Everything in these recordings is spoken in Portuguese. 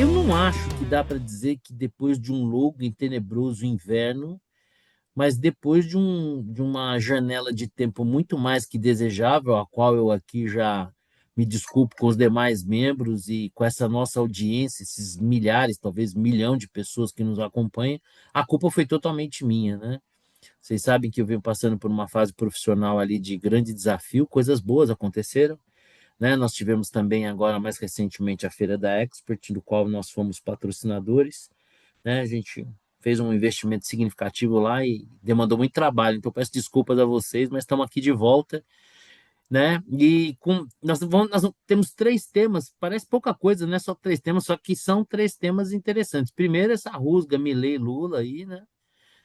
Eu não acho que dá para dizer que depois de um longo e tenebroso inverno, mas depois de uma janela de tempo muito mais que desejável, a qual eu aqui já me desculpo com os demais membros e com essa nossa audiência, esses milhares, talvez milhão de pessoas que nos acompanham, a culpa foi totalmente minha, né? Vocês sabem que eu venho passando por uma fase profissional ali de grande desafio, coisas boas aconteceram, né? Nós tivemos também agora mais recentemente a Feira da Expert, do qual nós fomos patrocinadores, né? A gente fez um investimento significativo lá e demandou muito trabalho. Então peço desculpas a vocês, mas estamos aqui de volta, né? E nós temos três temas, parece pouca coisa, né? Só três temas, só que são três temas interessantes. Primeiro essa rusga Milei Lula aí, né?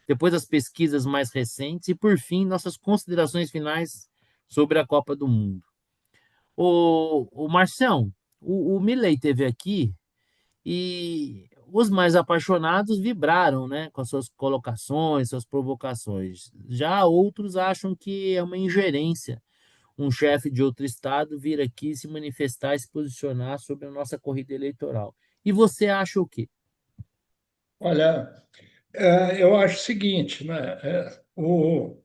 Depois as pesquisas mais recentes e por fim nossas considerações finais sobre a Copa do Mundo. O Marcião, o Milley teve aqui e os mais apaixonados vibraram, né, com as suas colocações, suas provocações. Já outros acham que é uma ingerência um chefe de outro estado vir aqui se manifestar e se posicionar sobre a nossa corrida eleitoral. E você acha o quê? Olha, eu acho o seguinte, né? O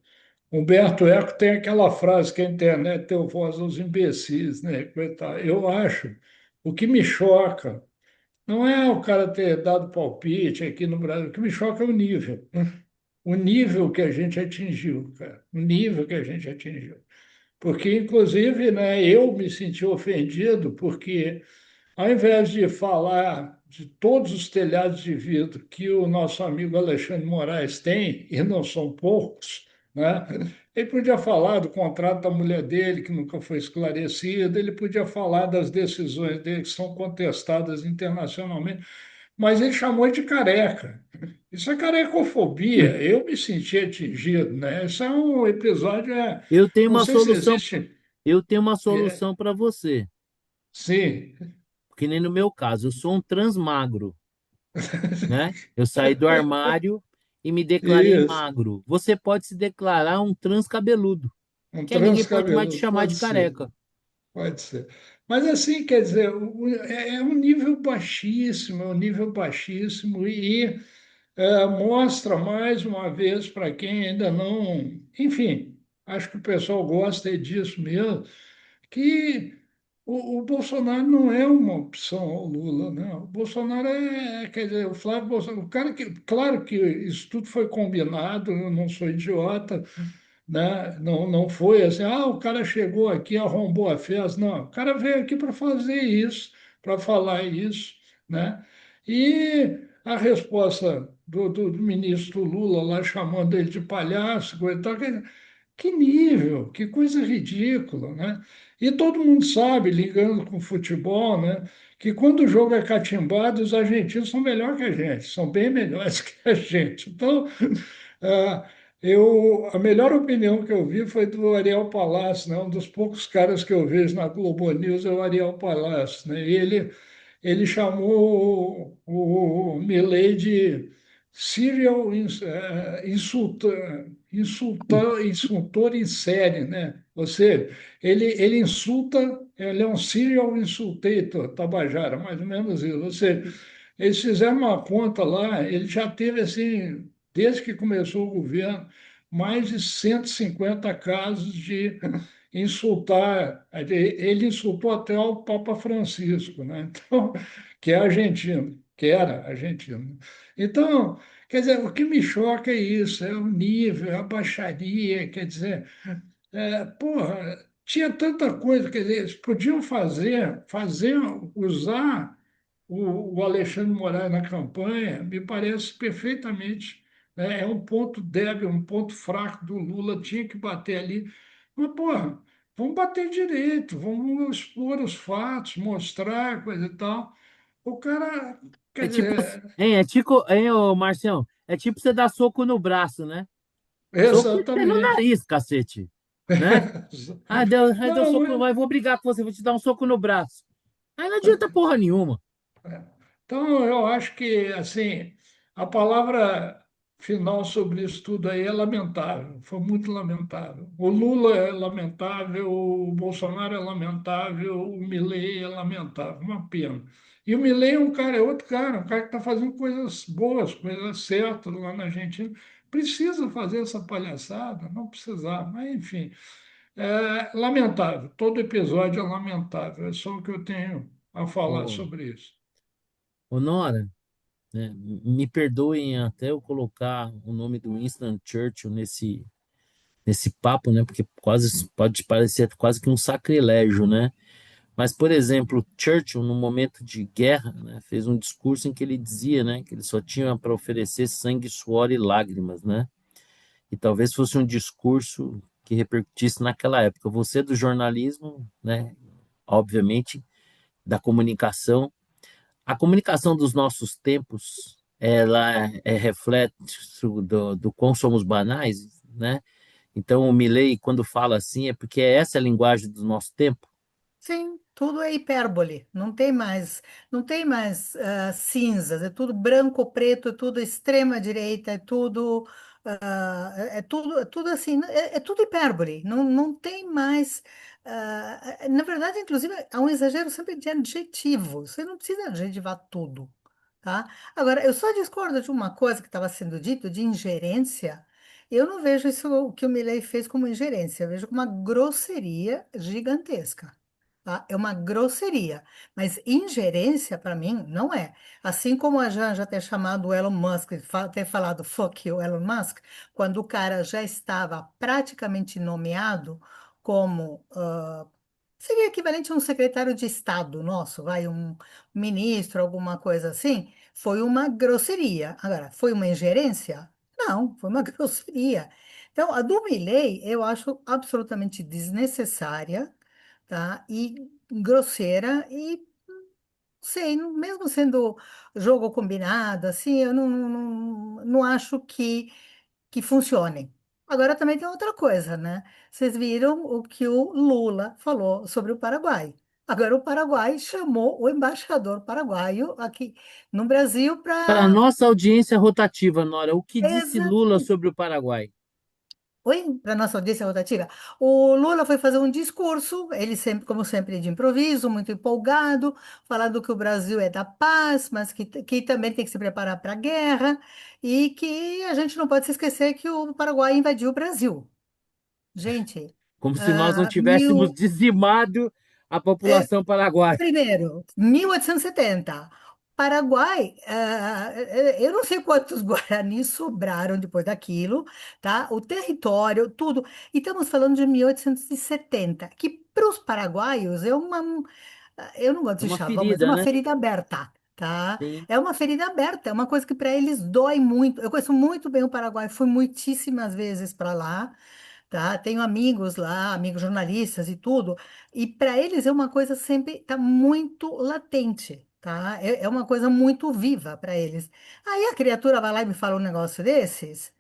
Humberto Eco tem aquela frase que a internet deu voz aos imbecis, né? Coitado. Eu acho, o que me choca não é o cara ter dado palpite aqui no Brasil, o que me choca é o nível, né? O nível que a gente atingiu, cara, o nível que a gente atingiu. Porque, inclusive, né, eu me senti ofendido porque ao invés de falar de todos os telhados de vidro que o nosso amigo Alexandre Moraes tem, e não são poucos, né? Ele podia falar do contrato da mulher dele, que nunca foi esclarecido, ele podia falar das decisões dele que são contestadas internacionalmente, mas ele chamou de careca. Isso é carecofobia. Eu me senti atingido, né? Isso é um episódio, Eu tenho não uma sei se solução, existe. eu tenho uma É, solução para você, sim, que nem no meu caso, eu sou um transmagro, né? Eu saí do armário e me declarei isso. magro. Você pode se declarar um transcabeludo, Um que aí ninguém pode mais te transcabeludo, chamar pode de ser, careca. pode ser. Mas assim, quer dizer, é um nível baixíssimo, é um nível baixíssimo e mostra mais uma vez para quem ainda não. Enfim, acho que o pessoal gosta disso mesmo, que o Bolsonaro não é uma opção ao Lula, né? O Bolsonaro quer dizer, o Flávio Bolsonaro, o cara que, claro que isso tudo foi combinado, eu não sou idiota, né? Não foi assim, o cara chegou aqui, arrombou a festa. Não, o cara veio aqui para fazer isso, para falar isso, né? E a resposta do ministro Lula lá chamando ele de palhaço, coisa e tal, que nível, que coisa ridícula, né? E todo mundo sabe, ligando com o futebol, né, que quando o jogo é catimbado, os argentinos são melhor que a gente, são bem melhores que a gente. Então, ah, a melhor opinião que eu vi foi do Ariel Palácio, né? Um dos poucos caras que eu vejo na Globo News é o Ariel Palácio, né? E ele chamou o Milei de serial insultor em série, né? Ou seja, ele insulta, ele é um serial insultator, Tabajara, mais ou menos isso. Ou seja, eles fizeram uma conta lá, ele já teve assim desde que começou o governo, mais de 150 casos de insultar. Ele insultou até o Papa Francisco, né? Então, que é argentino, que era argentino. Então, quer dizer, o que me choca é isso, é o nível, a baixaria, quer dizer, porra, tinha tanta coisa, quer dizer, eles podiam usar o Alexandre de Moraes na campanha, me parece perfeitamente, né? É um ponto débil, um ponto fraco do Lula, tinha que bater ali. Mas, porra, vamos bater direito, vamos expor os fatos, mostrar coisa e tal. O cara, quer É tipo, dizer, hein, ô Marcião? É tipo você dar soco no braço, né? Soco tem que ser no exatamente. nariz, cacete, né? Deu Não, soco, vai, vou brigar com você, vou te dar um soco no braço. Aí não adianta porra nenhuma. então, eu acho que, assim, a palavra final sobre isso tudo aí é lamentável, foi muito lamentável. O Lula é lamentável, o Bolsonaro é lamentável, o Milei é lamentável, uma pena. E o Milei é um cara, é outro cara, um cara que está fazendo coisas boas, coisas certas lá na Argentina. Precisa fazer essa palhaçada? Não precisar, mas enfim. É lamentável, todo episódio é lamentável, é só o que eu tenho a falar Ô, sobre isso. ô Nora, né, me perdoem até eu colocar o nome do Winston Churchill nesse papo, né? Porque quase pode parecer quase que um sacrilégio, né? Mas, por exemplo, Churchill, no momento de guerra, né, fez um discurso em que ele dizia, né, que ele só tinha para oferecer sangue, suor e lágrimas, né? E talvez fosse um discurso que repercutisse naquela época. Você do jornalismo, né, obviamente, da comunicação. A comunicação dos nossos tempos, ela é reflexo do quão somos banais, né? Então, o Milley, quando fala assim, é porque essa é a linguagem do nosso tempo. Sim, tudo é hipérbole, não tem mais cinzas, é tudo branco, preto, é tudo extrema direita, é tudo assim, é tudo hipérbole, não tem mais, na verdade, inclusive, há um exagero sempre de adjetivo, você não precisa adjetivar tudo, tá? Agora, eu só discordo de uma coisa que estava sendo dito, de ingerência. Eu não vejo isso, o que o Milei fez como ingerência, eu vejo como uma grosseria gigantesca, tá? É uma grosseria, mas ingerência para mim não é. Assim como a já ter chamado o Elon Musk, ter falado fuck you, Elon Musk, quando o cara já estava praticamente nomeado como seria equivalente a um secretário de Estado nosso, vai um ministro, alguma coisa assim, foi uma grosseria. Agora, foi uma ingerência? Não, foi uma grosseria. Então, a do Milei eu acho absolutamente desnecessária, tá? E grosseira e sei, mesmo sendo jogo combinado, assim, eu não acho que funcione. Agora também tem outra coisa, né? Vocês viram o que o Lula falou sobre o Paraguai. Agora o Paraguai chamou o embaixador paraguaio aqui no Brasil Para a para. nossa audiência rotativa, Nora, o que disse Lula Exatamente. sobre o Paraguai? Oi, para nossa audiência rotativa. O Lula foi fazer um discurso, ele sempre, como sempre, de improviso, muito empolgado, falando que o Brasil é da paz, mas que também tem que se preparar para a guerra e que a gente não pode se esquecer que o Paraguai invadiu o Brasil. Gente, Como se nós não tivéssemos mil, dizimado a população paraguaia. primeiro, 1870. Paraguai, eu não sei quantos guaranis sobraram depois daquilo, tá? O território, tudo. E estamos falando de 1870, que para os paraguaios eu não gosto É de uma chavão, mas é ferida, uma né? ferida aberta, tá? Sim. É uma ferida aberta, é uma coisa que para eles dói muito. Eu conheço muito bem o Paraguai, fui muitíssimas vezes para lá, tá? Tenho amigos lá, amigos jornalistas e tudo, e para eles é uma coisa sempre tá muito latente, tá? É uma coisa muito viva para eles. Aí a criatura vai lá e me fala um negócio desses,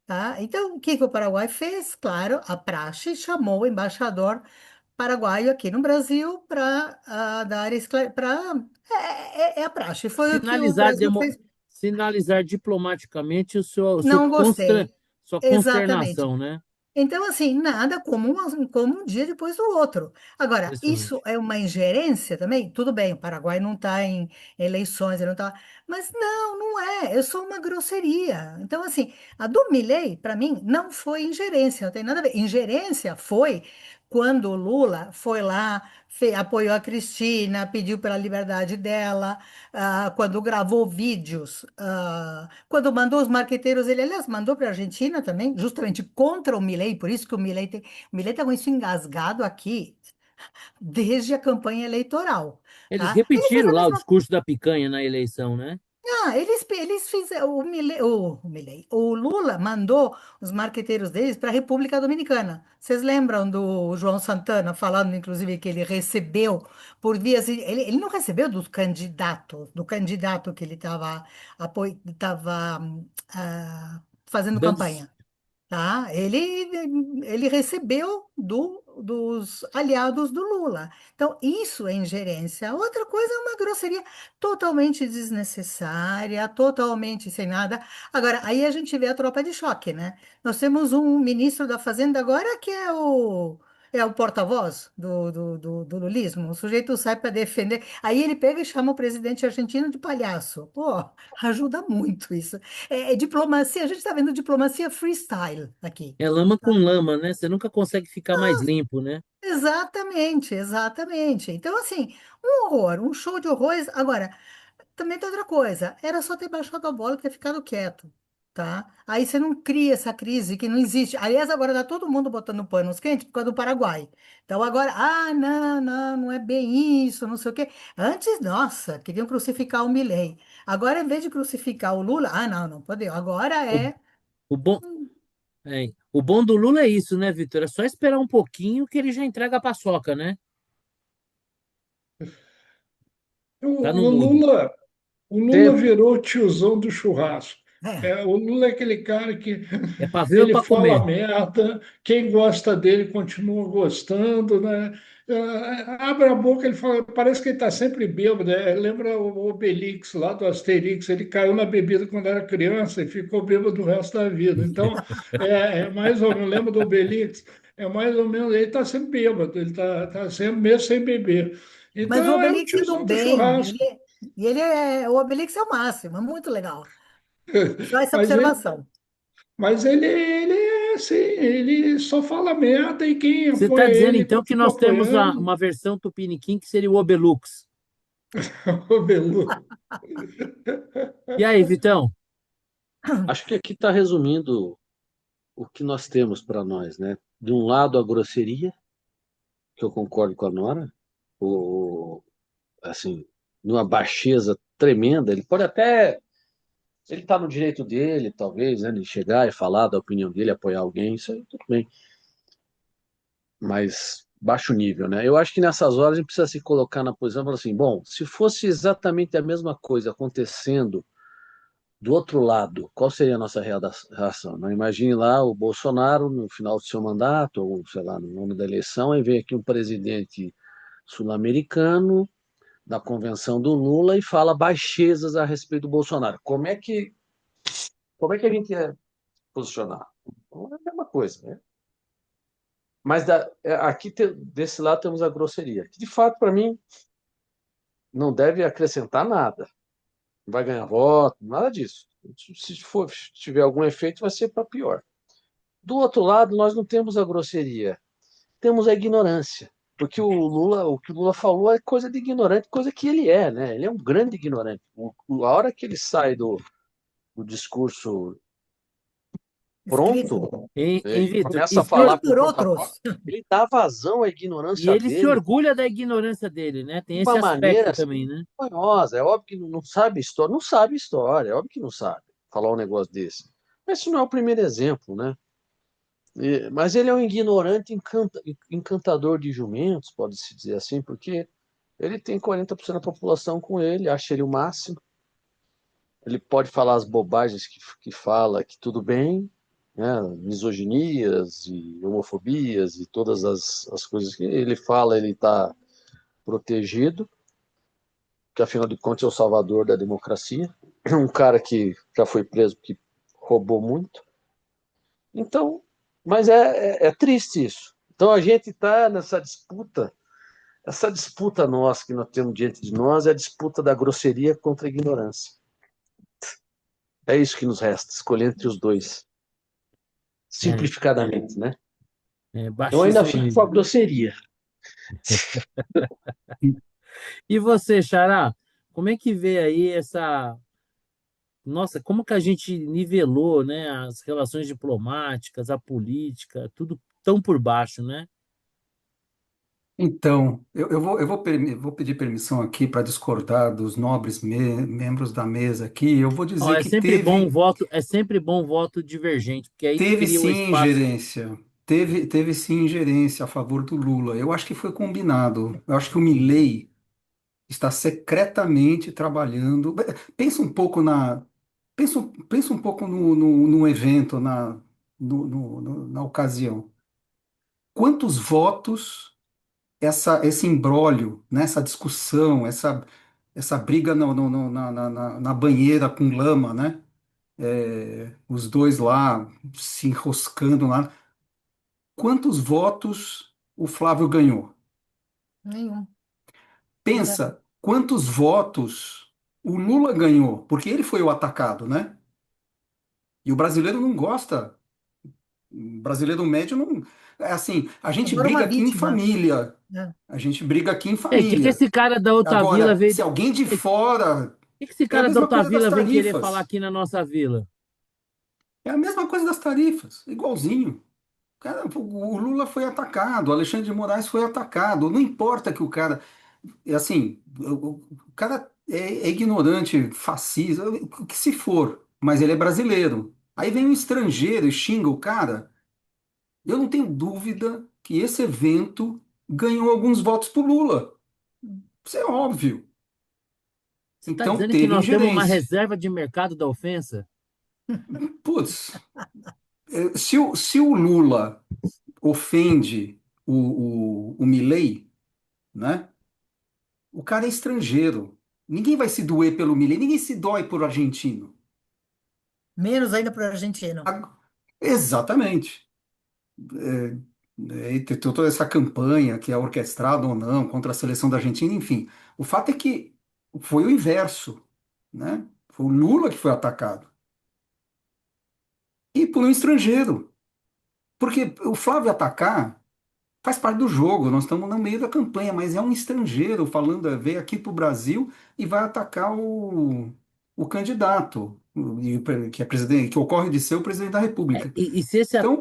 tá? Então, o que que o Paraguai fez? Claro, a praxe chamou o embaixador paraguaio aqui no Brasil para dar para é a praxe, foi o que o Sinalizar, Brasil fez. sinalizar diplomaticamente Não gostei. sua Exatamente. consternação, né? Então, assim, nada como um dia depois do outro. Agora, isso Impressionante. é uma ingerência também? Tudo bem, o Paraguai não está em eleições, ele não tá. Mas não é. É só uma grosseria. Então, assim, a do Milei, para mim, não foi ingerência, não tem nada a ver. Ingerência foi quando o Lula foi lá, apoiou a Cristina, pediu pela liberdade dela, quando gravou vídeos, quando mandou os marqueteiros, ele, aliás, mandou para a Argentina também, justamente contra o Milei, por isso que o Milei está com isso engasgado aqui desde a campanha eleitoral, Eles tá? Ele fez repetiram a lá o mesma. discurso da picanha na eleição, né? Eles fizeram, o Lula mandou os marqueteiros deles para a República Dominicana. Vocês lembram do João Santana falando, inclusive, que ele recebeu por vias. Ele não recebeu do candidato que ele estava fazendo Dando, campanha, tá? Ele recebeu dos aliados do Lula. Então, isso é ingerência. Outra coisa é uma grosseria totalmente desnecessária, totalmente sem nada. Agora, aí a gente vê a tropa de choque, né? Nós temos um ministro da Fazenda agora que é o é o porta-voz do lulismo. O sujeito sai para defender. Aí ele pega e chama o presidente argentino de palhaço. Pô, ajuda muito isso. É diplomacia, a gente está vendo diplomacia freestyle aqui. É lama com lama, né? Você nunca consegue ficar mais limpo, né? Exatamente, exatamente. Então, assim, um horror, um show de horrores. Agora, também tem outra coisa, era só ter baixado a bola e ter ficado quieto, tá? Aí você não cria essa crise que não existe. Aliás, agora tá todo mundo botando panos quentes por causa do Paraguai. Então agora, não, não, não é bem isso, não sei o quê. Antes, nossa, queriam crucificar o Milei. Agora, em vez de crucificar o Lula, não, não pode. Agora O, é. o bom, o bom do Lula é isso, né, Vitor? É só esperar um pouquinho que ele já entrega a paçoca, né? O, Tá no o mudo. Lula, o Lula Sempre. virou o tiozão do churrasco. É. O Lula é aquele cara que É para ver ou ele para fala comer. merda, quem gosta dele continua gostando, né? Abre a boca, ele fala, parece que ele está sempre bêbado, né? Lembra o Obelix lá do Asterix, ele caiu na bebida quando era criança e ficou bêbado o resto da vida. Então, é mais ou menos, lembra do Obelix? É mais ou menos, ele está sempre bêbado, ele está sempre mesmo sem beber. Mas o Então, é o Obelix do tiozão do bem, churrasco. o Obelix é o máximo, é muito legal. Só essa Mas ele, observação. mas ele é assim, ele só fala merda e quem Você está apoia dizendo ele então que continua nós temos apoiando. uma versão Tupiniquim que seria o Obelux. O Belu. E aí, Vitão? Acho que aqui está resumindo o que nós temos para nós, né? De um lado, a grosseria, que eu concordo com a Nora, o, assim, numa baixeza tremenda. Ele pode até, ele está no direito dele, talvez, né, de chegar e falar da opinião dele, apoiar alguém, isso aí tudo bem, mas baixo nível, né? Eu acho que nessas horas a gente precisa se colocar na posição e falar assim, bom, se fosse exatamente a mesma coisa acontecendo do outro lado, qual seria a nossa reação? Não imagine lá o Bolsonaro no final do seu mandato, ou sei lá, no ano da eleição, e vem aqui um presidente sul-americano da convenção do Lula e fala baixezas a respeito do Bolsonaro. Como é que a gente ia posicionar? Não é a mesma coisa, né? Mas aqui desse lado temos a grosseria, que de fato para mim não deve acrescentar nada, não vai ganhar voto, nada disso. Se tiver algum efeito, vai ser para pior. Do outro lado, nós não temos a grosseria, temos a ignorância. Porque o que o Lula falou é coisa de ignorante, coisa que ele é, né? Ele é um grande ignorante. A hora que ele sai do discurso Escrito. pronto, Hein, e Vitor? começa a Escrito falar por por conta própria, outros. ele dá vazão à E ignorância ele se dele orgulha da ignorância dele, né? Tem de esse uma maneira aspecto assim, também, né? vergonhosa. É óbvio que não sabe história, não sabe história, é óbvio que não sabe falar um negócio desse. Mas isso não é o primeiro exemplo, né? Mas ele é um ignorante encantador de jumentos, pode-se dizer assim, porque ele tem 40% da população com ele, acha ele o máximo. Ele pode falar as bobagens que fala, que tudo bem, né? Misoginias e homofobias e todas as coisas que ele fala, ele está protegido, que afinal de contas é o salvador da democracia. Um cara que já foi preso porque roubou muito. Então, mas é triste isso. Então a gente está nessa disputa. Essa disputa nossa que nós temos diante de nós é a disputa da grosseria contra a ignorância. É isso que nos resta, escolher entre os dois, É, simplificadamente, né? Eu ainda baixíssimo fico com a nível. grosseria. E você, Xará, como é que vê aí essa. Nossa, como que a gente nivelou, né, as relações diplomáticas, a política, tudo tão por baixo, né? Então, vou pedir permissão aqui para discordar dos nobres membros da mesa aqui. Eu vou Ó, dizer que teve, é sempre bom voto divergente, porque aí teve cria o sim espaço. ingerência, teve sim ingerência a favor do Lula. Eu acho que foi combinado. Eu acho que o Milei está secretamente trabalhando. Pensa um pouco pensa um pouco no evento, na ocasião. Quantos votos esse imbróglio, né, essa discussão, essa briga na banheira com lama, né? Os dois lá se enroscando lá. Quantos votos o Flávio ganhou? Nenhum. Zero. Pensa quantos votos o Lula ganhou, porque ele foi o atacado, né? E o brasileiro não gosta. O brasileiro médio não. É assim, a gente Adoro uma briga aqui em vítima. família. Né? A gente briga aqui em É, o que que família. esse cara da outra vila Agora, veio. se alguém de O fora. que esse É a cara da mesma outra coisa das vila vem querer falar tarifas. aqui na nossa vila? É a mesma coisa das tarifas, igualzinho. Cara, o Lula foi atacado, o Alexandre de Moraes foi atacado. Não importa que o cara. É assim, o cara é ignorante, fascista, o que se for, mas ele é brasileiro. Aí vem um estrangeiro e xinga o cara. Eu não tenho dúvida que esse evento ganhou alguns votos pro Lula. Isso é óbvio. Você está Então dizendo que teve nós temos uma ingerência. reserva de mercado da ofensa? Putz, se o Lula ofende o Milei, né? O cara é estrangeiro. Ninguém vai se doer pelo Milei, ninguém se dói por argentino. Menos ainda para o argentino. Ag- Exatamente. E tem toda essa campanha que é orquestrada ou não contra a seleção da Argentina, enfim. O fato é que foi o inverso, né? Foi o Lula que foi atacado. E por um estrangeiro. Porque o Flávio atacar faz parte do jogo, nós estamos no meio da campanha, mas é um estrangeiro falando, veio aqui para o Brasil e vai atacar o candidato, que é presidente, que ocorre de ser o presidente da É, República. e se esse, Então,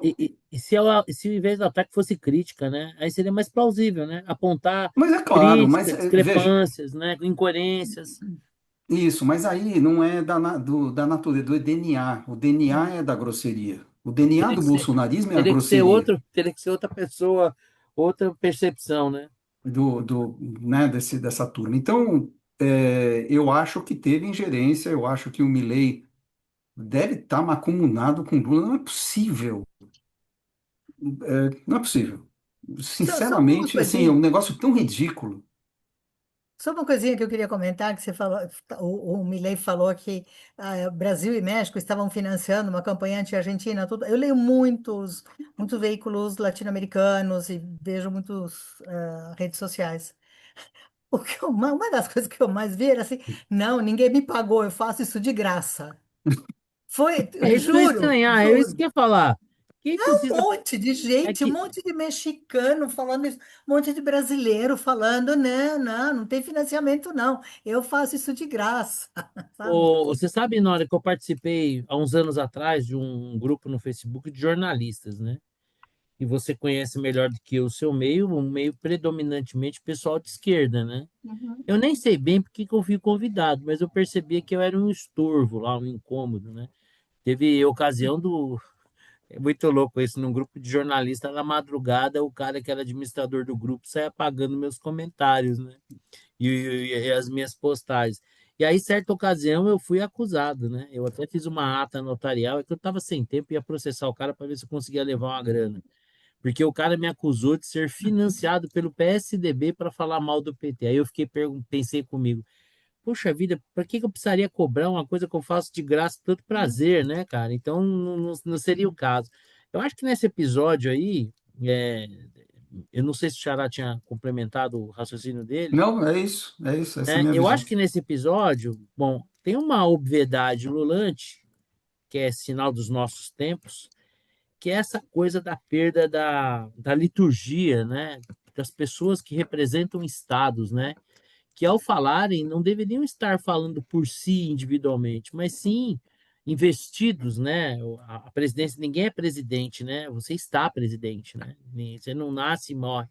se ao invés do ataque fosse crítica, né? Aí seria mais plausível, né? Apontar mas é claro, mas críticas, veja, discrepâncias, né? Incoerências. isso, mas aí não é da natureza, do DNA. O DNA é da grosseria. O DNA Teria do que ser, bolsonarismo é a grosseria. teria que ser outra pessoa, outra percepção, né? Né, dessa turma. Então, eu acho que teve ingerência, eu acho que o Milei deve estar macumunado com Lula. Não é possível. Não é possível. Só uma Sinceramente, assim, é coisinha. um negócio tão ridículo. Só uma coisinha que eu queria comentar, que você falou, o Milei falou que Brasil e México estavam financiando uma campanha anti-Argentina, tudo. Eu leio muitos veículos latino-americanos e vejo muitos redes sociais. Uma das coisas que eu mais vi era assim, não, ninguém me pagou, eu faço isso de graça. Foi, É isso que eu ia juro, estranhar, é isso que juro. eu ia falar. Quem Um precisa. monte de É gente, um que monte de mexicano falando isso, um monte de brasileiro falando, não tem financiamento, não. Eu faço isso de graça, sabe? você sabe, na hora que eu participei, há uns anos atrás, de um grupo no Facebook de jornalistas, né? E você conhece melhor do que eu o seu meio, um meio predominantemente pessoal de esquerda, né? Uhum. Eu nem sei bem porque que eu fui convidado, mas eu percebia que eu era um estorvo lá, um incômodo, né? Teve ocasião do. É muito louco isso, num grupo de jornalistas, na madrugada, o cara que era administrador do grupo saia apagando meus comentários, né? E as minhas postagens. E aí, certa ocasião, eu fui acusado, né? Eu até fiz uma ata notarial, é que eu estava sem tempo e ia processar o cara para ver se eu conseguia levar uma grana. Porque o cara me acusou de ser financiado pelo PSDB para falar mal do PT. Aí eu pensei comigo, poxa vida, para que que eu precisaria cobrar uma coisa que eu faço de graça, tanto prazer, né, cara? Então não seria o caso. Eu acho que nesse episódio aí, é, eu não sei se o Xará tinha complementado o raciocínio dele, Não, é isso, essa é a né? minha Eu acho visão. que nesse episódio, bom, tem uma obviedade lulante, que é sinal dos nossos tempos, que é essa coisa da perda da liturgia, né? Das pessoas que representam estados, né? Que ao falarem não deveriam estar falando por si individualmente, mas sim investidos, né? A presidência, ninguém é presidente, né? Você está presidente, né? Você não nasce e morre.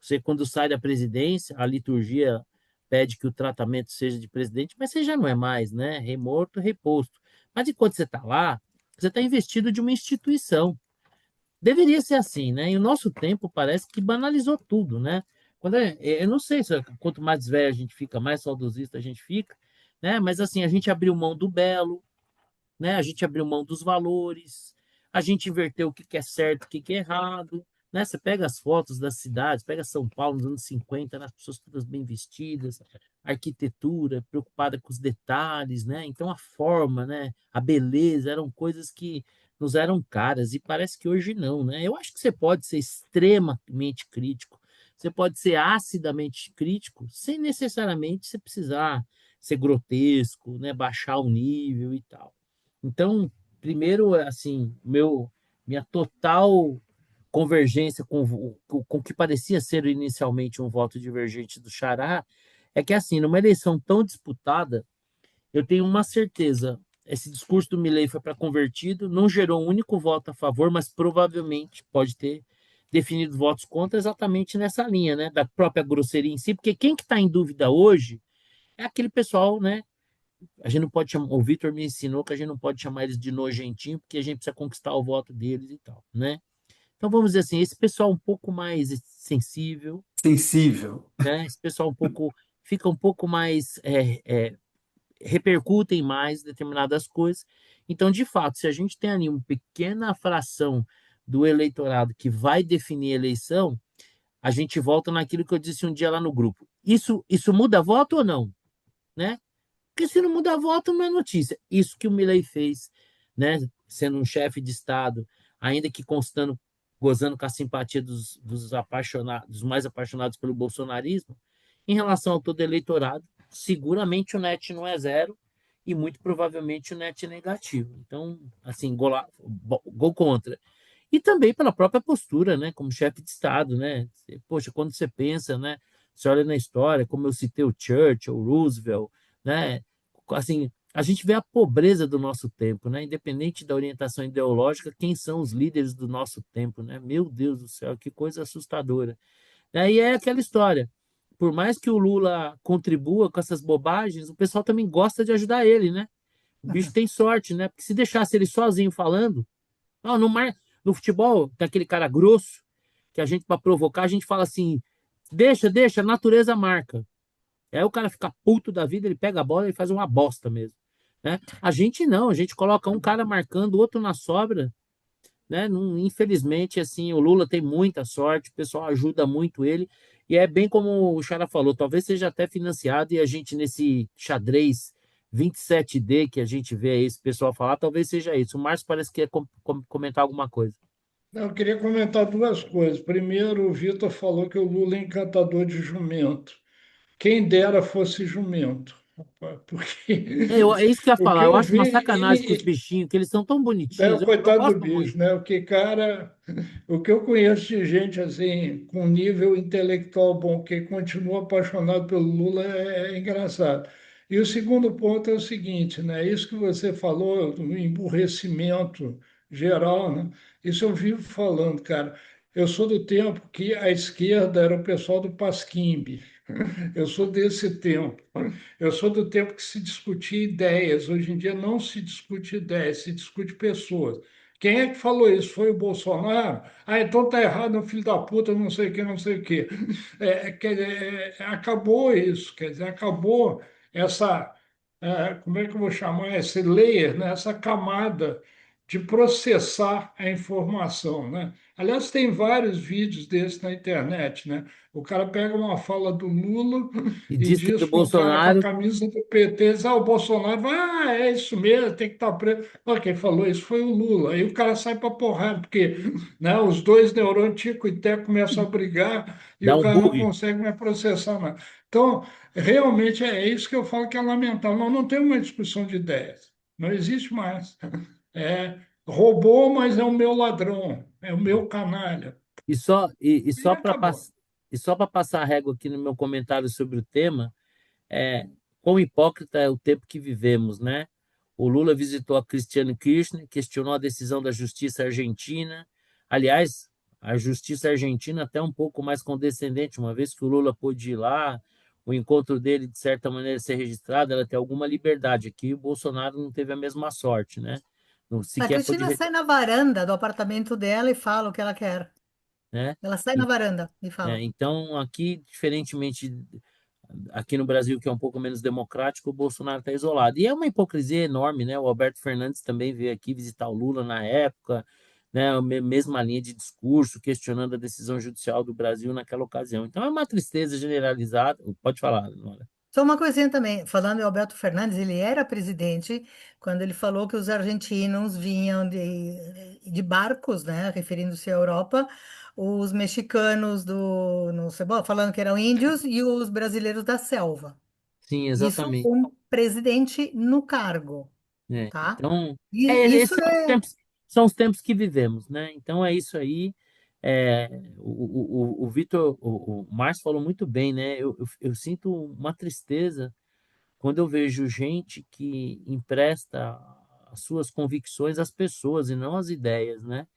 Você, quando sai da presidência, a liturgia pede que o tratamento seja de presidente, mas você já não é mais, né? Remorto, reposto. Mas enquanto você está lá, você está investido de uma instituição. Deveria ser assim, né? E o nosso tempo parece que banalizou tudo, né? Eu não sei se quanto mais velho a gente fica, mais saudosista a gente fica, né? Mas assim, a gente abriu mão do belo, né? A gente abriu mão dos valores, a gente inverteu o que que é certo, o que que é errado, né? Você pega as fotos das cidades, pega São Paulo nos anos 50, né? As pessoas todas bem vestidas, arquitetura, preocupada com os detalhes, né? Então a forma, né? A beleza eram coisas que nos eram caras, e parece que hoje não, né? Eu acho que você pode ser extremamente crítico, você pode ser acidamente crítico, sem necessariamente você precisar ser grotesco, né? Baixar o nível e tal. Então, primeiro, assim, minha total convergência com o que parecia ser inicialmente um voto divergente do Xará é que, assim, numa eleição tão disputada, eu tenho uma certeza. Esse discurso do Milei foi para convertido, não gerou um único voto a favor, mas provavelmente pode ter definido votos contra exatamente nessa linha, né, da própria grosseria em si, porque quem que está em dúvida hoje é aquele pessoal, né? A gente não pode chamar, o Vitor me ensinou que a gente não pode chamar eles de nojentinho, porque a gente precisa conquistar o voto deles e tal, né? Então vamos dizer assim, esse pessoal um pouco mais sensível, Sensível. né? Esse pessoal um pouco fica um pouco mais repercutem mais determinadas coisas. Então, de fato, se a gente tem ali uma pequena fração do eleitorado que vai definir a eleição, a gente volta naquilo que eu disse um dia lá no grupo. Isso muda voto ou não? Né? Porque se não muda voto, não é notícia. Isso que o Milley fez, né? Sendo um chefe de Estado, ainda que constando, gozando com a simpatia dos apaixonados, dos mais apaixonados pelo bolsonarismo, em relação ao todo eleitorado, seguramente o net não é zero e muito provavelmente o net é negativo. Então, assim, gol contra. E também pela própria postura, né, como chefe de Estado, né? Poxa, quando você pensa, né, você olha na história, como eu citei o Churchill, o Roosevelt, né? Assim, a gente vê a pobreza do nosso tempo, né? Independente da orientação ideológica, quem são os líderes do nosso tempo, né? Meu Deus do céu, que coisa assustadora. Aí é aquela história. Por mais que o Lula contribua com essas bobagens, o pessoal também gosta de ajudar ele, né? O bicho tem sorte, né? Porque se deixasse ele sozinho falando, ó, no futebol, tem aquele cara grosso, que a gente, para provocar, a gente fala assim: deixa, a natureza marca. Aí o cara fica puto da vida, ele pega a bola e faz uma bosta mesmo. Né? A gente não, a gente coloca um cara marcando, o outro na sobra, né? Infelizmente, assim, o Lula tem muita sorte, o pessoal ajuda muito ele, e é bem como o Chara falou, talvez seja até financiado, e a gente nesse xadrez 27D que a gente vê esse pessoal falar, talvez seja isso. O Márcio parece que quer comentar alguma coisa. Eu queria comentar duas coisas. Primeiro, o Vitor falou que o Lula é encantador de jumento. Quem dera fosse jumento, rapaz, porque É isso que eu ia o que falar, eu eu acho vi, uma sacanagem com os bichinhos, que eles são tão é bonitinhos, o eu coitado do gosto muito. bicho, né? Porque, cara, o que eu conheço de gente assim, com nível intelectual bom, que continua apaixonado pelo Lula, é engraçado. E o segundo ponto é o seguinte, né? Isso que você falou, do emburrecimento geral, né? Isso eu vivo falando, cara. Eu sou do tempo que a esquerda era o pessoal do Pasquimbe. Eu sou desse tempo. Eu sou do tempo que se discutia ideias. Hoje em dia não se discute ideias, se discute pessoas. Quem é que falou isso? Foi o Bolsonaro? Ah, então tá errado, filho da puta, não sei o que, não sei o que. Acabou isso, quer dizer, acabou essa, como é que eu vou chamar, esse layer, né? Essa camada de processar a informação, né? Aliás, tem vários vídeos desses na internet, né? O cara pega uma fala do Lula E e diz que é diz do para um cara com a Bolsonaro, camisa do PT, diz, o Bolsonaro vai, é isso mesmo, tem que estar preso. Olha, quem falou isso foi o Lula. Aí o cara sai para porrada, porque né, os dois neurônio Tico e Teco começam a brigar e dá o um cara não bug. consegue mais processar nada. Então, realmente é isso que eu falo que é lamentável. Nós não temos uma discussão de ideias. Não existe mais. Roubou, mas é o meu ladrão, é o meu canalha. E E só para acabou. passar a régua aqui no meu comentário sobre o tema, é quão hipócrita é o tempo que vivemos, né? O Lula visitou a Cristiane Kirchner, questionou a decisão da justiça argentina. Aliás, a justiça argentina até um pouco mais condescendente, uma vez que o Lula pôde ir lá, o encontro dele, de certa maneira, ser registrado, ela tem alguma liberdade. Aqui o Bolsonaro não teve a mesma sorte, né? Não A sequer pôde, Cristina sai na varanda do apartamento dela e fala o que ela quer. né? Ela sai na varanda e fala. Então, aqui, diferentemente aqui no Brasil, que é um pouco menos democrático, o Bolsonaro está isolado. E é uma hipocrisia enorme, né? O Alberto Fernandes também veio aqui visitar o Lula na época, né? A mesma linha de discurso, questionando a decisão judicial do Brasil naquela ocasião. Então, é uma tristeza generalizada. Pode falar, Nora. Só uma coisinha também, falando em Alberto Fernandes, ele era presidente quando ele falou que os argentinos vinham de barcos, né, referindo-se à Europa, os mexicanos do, não sei, bom, falando que eram índios e os brasileiros da selva. Sim, Isso exatamente. com um presidente no cargo, É, tá? então, E isso esses é. são os tempos que vivemos, né? Então é isso aí. É, o Vitor, o Márcio falou muito bem, né? Eu sinto uma tristeza quando eu vejo gente que empresta as suas convicções às pessoas e não às ideias, né?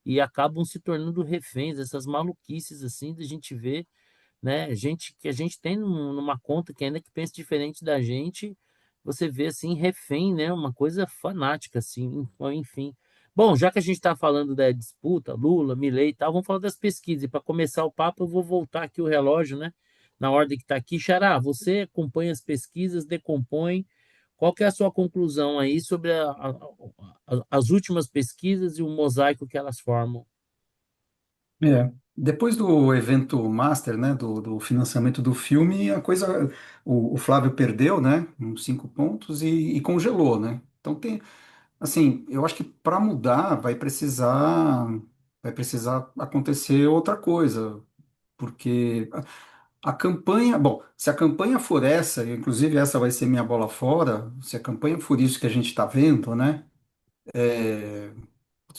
E acabam se tornando reféns dessas maluquices assim, de a gente ver, né? Gente que a gente tem numa conta que ainda que pensa diferente da gente, você vê assim refém, né? Uma coisa fanática assim, enfim. Bom, já que a gente está falando da disputa, Lula, Milei e tal, vamos falar das pesquisas. E para começar o papo, eu vou voltar aqui o relógio, né? Na ordem que está aqui. Xará, você acompanha as pesquisas, decompõe. Qual que é a sua conclusão aí sobre as últimas pesquisas e o mosaico que elas formam? É. Depois do evento Master, né, do financiamento do filme, a coisa, o Flávio perdeu, né, uns 5 pontos e congelou, né? Então tem, assim, eu acho que para mudar vai precisar acontecer outra coisa, porque a campanha, bom, se a campanha for essa, e inclusive essa vai ser minha bola fora, se a campanha for isso que a gente está vendo, né,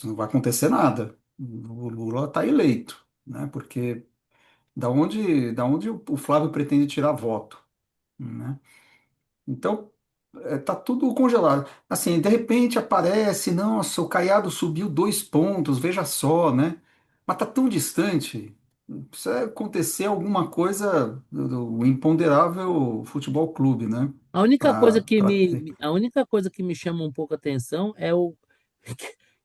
não vai acontecer nada. O Lula está eleito, né? Porque da onde o Flávio pretende tirar voto, né? Então, tá tudo congelado. Assim, de repente aparece, nossa, o Caiado subiu 2 pontos, veja só, né? Mas tá tão distante. Precisa acontecer alguma coisa do imponderável futebol clube, né? A única coisa que me chama um pouco a atenção é o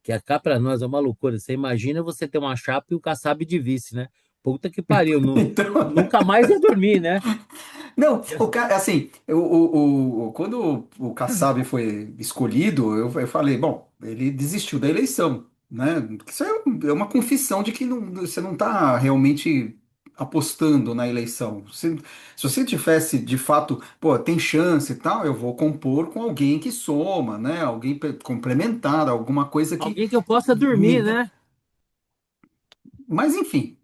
que cá para nós é uma loucura. Você imagina você ter uma chapa e o Kassab de vice, né? Puta que pariu, Então, nunca mais ia dormir, né? não, o cara, assim, quando o Kassab foi escolhido, eu falei, bom, ele desistiu da eleição, né? Isso é uma confissão de que você não está realmente apostando na eleição. Se você tivesse, de fato, pô, tem chance e tal, eu vou compor com alguém que soma, né? Alguém complementar, alguma coisa que Alguém que eu possa dormir, me. né? Mas, enfim,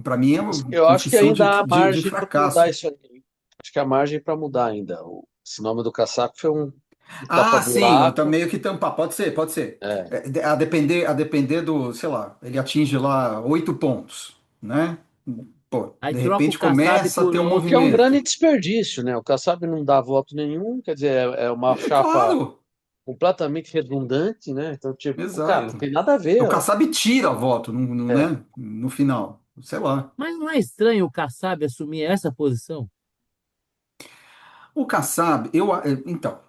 para mim é uma Eu acho que confissão de, ainda há de, de margem para mudar fracasso. isso aí. Acho que há margem para mudar ainda. Esse nome do caçaco foi um Ah, sim, tá tapa-buraco. meio que tampar. Pode ser, pode ser. É, A depender do, sei lá, ele atinge lá 8 pontos, né? Pô, Aí de troca o repente Kassab começa a por ter um o que é um grande movimento. desperdício, né? O Kassab não dá voto nenhum, quer dizer, é uma É chapa claro, completamente redundante, né? Então, tipo, cara, não exato. tem nada a ver, O ó. Kassab tira voto, É. né? No final, sei lá. Mas não é estranho o Kassab assumir essa posição? O Kassab, então,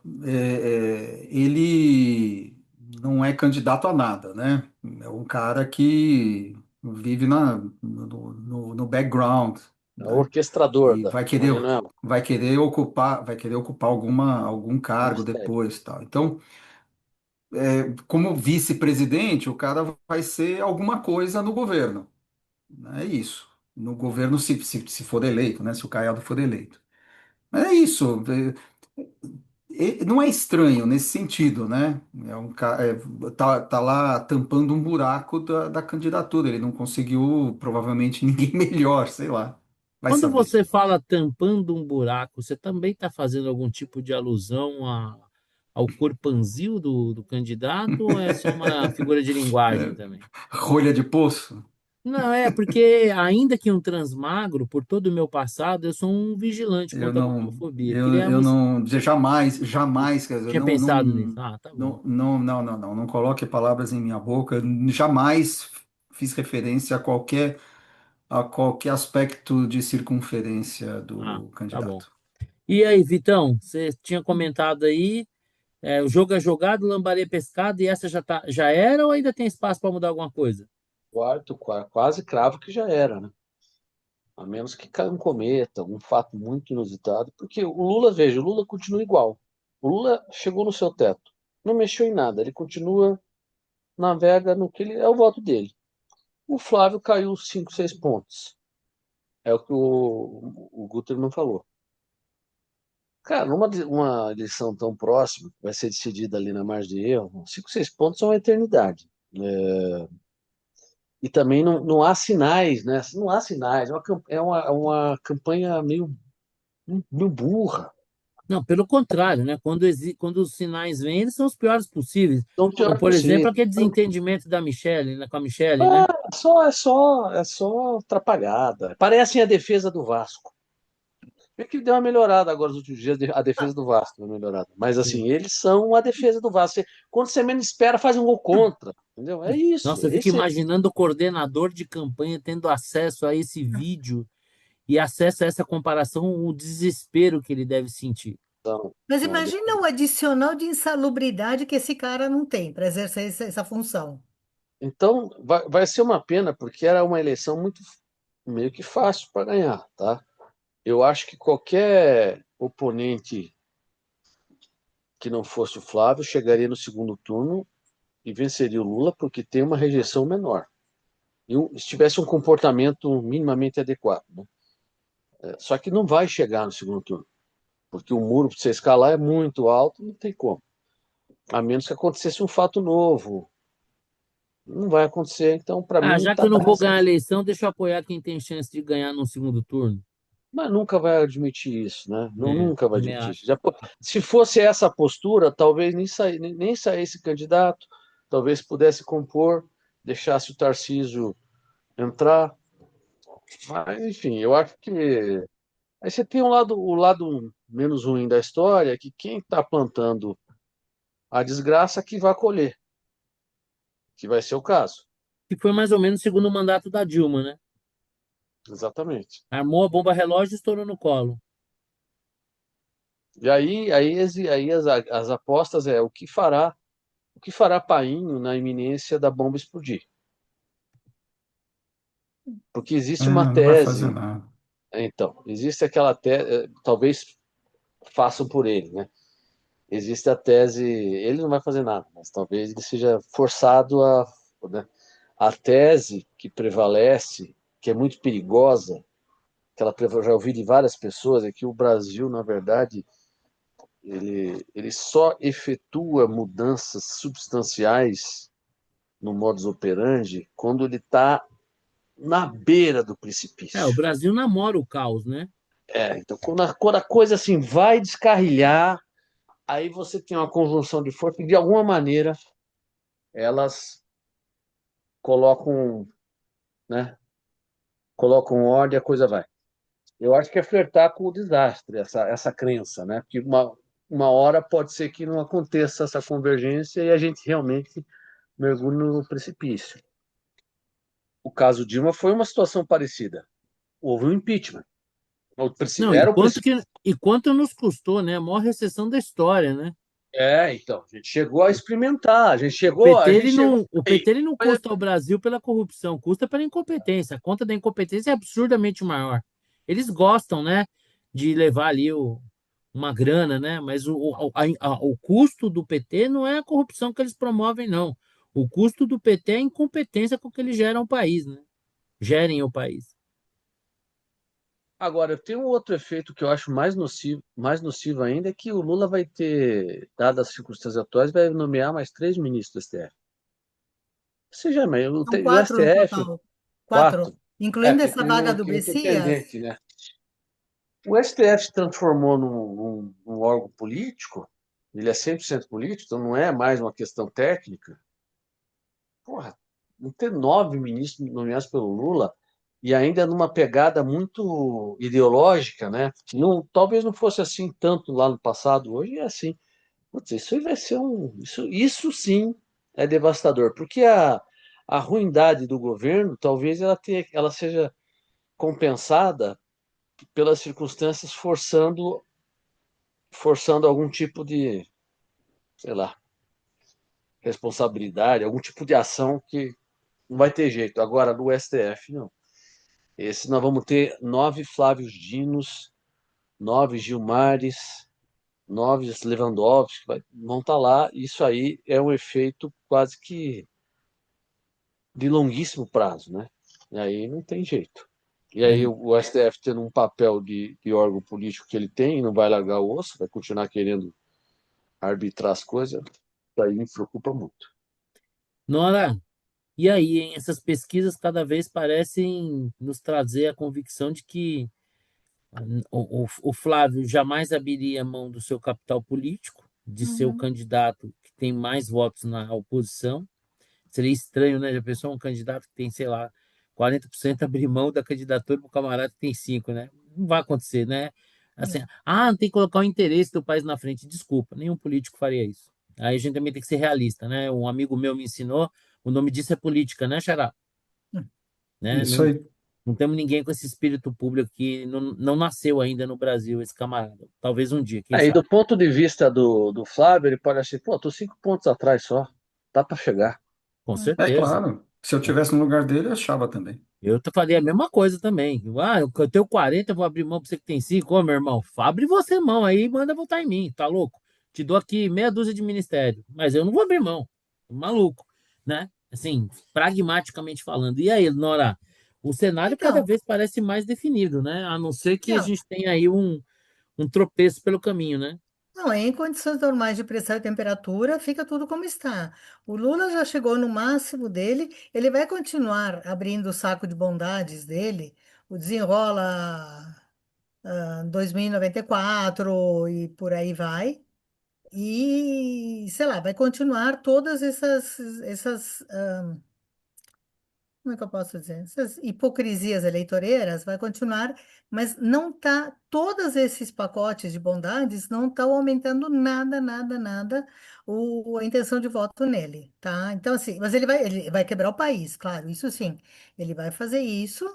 ele não é candidato a nada, né? É um cara que vive no background, É o né? orquestrador E da. vai Ele querer, não é vai querer ocupar algum um cargo mistério. depois, tal. Então, como vice-presidente, o cara vai ser alguma coisa no governo, né? É isso. No governo, se for eleito, né? Se o Caiado for eleito. Mas é isso. Não é estranho nesse sentido, né? Tá lá tampando um buraco da candidatura. Ele não conseguiu, provavelmente, ninguém melhor, sei lá. Vai Quando saber. você fala tampando um buraco, você também está fazendo algum tipo de alusão ao corpanzil do candidato ou é só uma figura de linguagem também? Rolha de poço? Não, é porque ainda que um transmagro, por todo o meu passado, eu sou um vigilante Eu contra a não, gordofobia. eu não, jamais, jamais, quer dizer, Tinha não, pensado nisso. não, Ah, tá bom. não, não, não, não, não, não coloque palavras em minha boca. Eu jamais fiz referência a qualquer aspecto de circunferência Ah, do tá bom. candidato. E aí, Vitão, você tinha comentado aí, o jogo é jogado, lambaré pescado, e essa já era ou ainda tem espaço para mudar alguma coisa? Quase cravo que já era, né? A menos que caia um cometa, um fato muito inusitado. Porque o Lula, veja, o Lula continua igual. O Lula chegou no seu teto. Não mexeu em nada. Ele continua, navega no que ele é o voto dele. O Flávio caiu 5, 6 pontos. É o que o Guterman falou. Cara, uma eleição tão próxima, que vai ser decidida ali na margem de erro, 5, 6 pontos são uma eternidade. E também não há sinais, né? Não há sinais. É uma campanha meio burra. Não, pelo contrário, né? Quando os sinais vêm, eles são os piores possíveis. Então, o Como, pior por exemplo, possível. aquele desentendimento da Michelle, né? Com a Michelle, né? É só atrapalhada. Parecem a defesa do Vasco. É que deu uma melhorada agora nos últimos dias, a defesa do Vasco deu uma melhorada. Mas Sim. assim, eles são a defesa do Vasco. Quando você menos espera, faz um gol contra. Entendeu? É isso. Nossa, eu fico imaginando o coordenador de campanha tendo acesso a esse vídeo e acesso a essa comparação, o desespero que ele deve sentir. Mas São a imagina o adicional de insalubridade que esse cara não tem para exercer essa função. Então, vai ser uma pena, porque era uma eleição muito meio que fácil para ganhar, tá? Eu acho que qualquer oponente que não fosse o Flávio chegaria no segundo turno e venceria o Lula, porque tem uma rejeição menor. E se tivesse um comportamento minimamente adequado, né? Só que não vai chegar no segundo turno, porque o muro para você escalar é muito alto, não tem como. A menos que acontecesse um fato novo. Não vai acontecer, então, para Ah, mim, já que tá eu não vou dado. ganhar a eleição, deixa eu apoiar quem tem chance de ganhar no segundo turno. Mas nunca vai admitir isso, né? Não, É, nunca vai também admitir isso. acho. Se fosse essa postura, talvez nem saísse candidato, talvez pudesse compor, deixasse o Tarcísio entrar. Mas, enfim, eu acho que. Aí você tem o lado menos ruim da história, que quem está plantando a desgraça que vai colher, que vai ser o caso. Que foi mais ou menos o segundo mandato da Dilma, né? Exatamente. Armou a bomba relógio e estourou no colo. E aí as apostas é o que fará Painho na iminência da bomba explodir. Porque existe uma Ah, não vai fazer tese, nada. então, existe aquela tese, talvez façam por ele, né? Existe a tese, ele não vai fazer nada, mas talvez ele seja forçado né? A tese que prevalece, que é muito perigosa, já ouvi de várias pessoas, é que o Brasil, na verdade, ele só efetua mudanças substanciais no modus operandi quando ele está na beira do É, o precipício. Brasil namora o caos, né? Então, quando a coisa assim vai descarrilhar, aí você tem uma conjunção de forças que, de alguma maneira, elas colocam, né, colocam ordem e a coisa vai. Eu acho que é flertar com o desastre, essa crença, né? Porque uma hora pode ser que não aconteça essa convergência e a gente realmente mergulhe no precipício. O caso Dilma foi uma situação parecida. Houve um impeachment. Não, Era o precipício. e quanto nos custou, né? A maior recessão da história, né? Então, a gente chegou a experimentar, a gente O chegou, PT, a gente chegou o aí. PT ele não custa ao Brasil pela corrupção, custa pela incompetência. A conta da incompetência é absurdamente maior. Eles gostam, né, de levar ali uma grana, né? Mas o custo do PT não é a corrupção que eles promovem, não. O custo do PT é a incompetência com que eles geram o país, né? Gerem o país. Agora, tem um outro efeito que eu acho mais nocivo ainda, é que o Lula vai ter, dadas as circunstâncias atuais, vai nomear mais 3 ministros do STF. Ou seja, mas São o quatro no STF, total. Quatro. quatro, Incluindo porque essa tem vaga um, do tem um Messias. pretendente, né? O STF se transformou num órgão político, ele é 100% político, então não é mais uma questão técnica. Porra, não ter 9 ministros nomeados pelo Lula e ainda numa pegada muito ideológica, né? Não, talvez não fosse assim tanto lá no passado, hoje é assim. Putz, isso aí vai ser isso sim é devastador, porque a ruindade do governo, talvez ela seja compensada pelas circunstâncias forçando algum tipo de, sei lá, responsabilidade, algum tipo de ação que não vai ter jeito. Agora, no STF, não. Esse nós vamos ter 9 Flávios Dinos, 9 Gilmares, 9 Lewandowski, vão estar lá. Isso aí é um efeito quase que de longuíssimo prazo, né? E aí não tem jeito. E aí o STF tendo um papel de órgão político que ele tem, não vai largar o osso, vai continuar querendo arbitrar as coisas, daí me preocupa muito. Nora, e aí, hein? Essas pesquisas cada vez parecem nos trazer a convicção de que o Flávio jamais abriria mão do seu capital político, de ser o Uhum. candidato que tem mais votos na oposição. Seria estranho, né? Já pensou um candidato que tem, sei lá, 40% abrir mão da candidatura para o camarada que tem 5, né? Não vai acontecer, né? Assim, É. tem que colocar o interesse do país na frente. Desculpa, nenhum político faria isso. Aí a gente também tem que ser realista, né? Um amigo meu me ensinou, o nome disso é política, né, Xará? Né? Isso Não, aí. não temos ninguém com esse espírito público que não nasceu ainda no Brasil, esse camarada. Talvez um dia, quem Aí, do sabe? ponto de vista do Flávio, ele pode achar, pô, tô 5 pontos atrás só, dá para chegar. Com É certeza. claro. Se eu tivesse no lugar dele, eu achava também. Faria a mesma coisa também. Eu tenho 40, eu vou abrir mão pra você que tem 5. Ô, meu irmão, abre você mão aí e manda votar em mim, tá louco? Te dou aqui meia dúzia de ministério, mas eu não vou abrir mão. Maluco, né? Assim, pragmaticamente falando. E aí, Nora, o cenário cada Então, vez parece mais definido, né? A não ser que a não, gente tenha aí um tropeço pelo caminho, né? não, em condições normais de pressão e temperatura, fica tudo como está. O Lula já chegou no máximo dele, ele vai continuar abrindo o saco de bondades dele, o desenrola 2094 e por aí vai. E, sei lá, vai continuar todas essas como é que eu posso dizer? Essas hipocrisias eleitoreiras vai continuar, mas não tá, todos esses pacotes de bondades não estão aumentando nada, nada, nada a intenção de voto nele, tá? Então, assim, mas ele vai quebrar o país, claro, isso sim, ele vai fazer isso,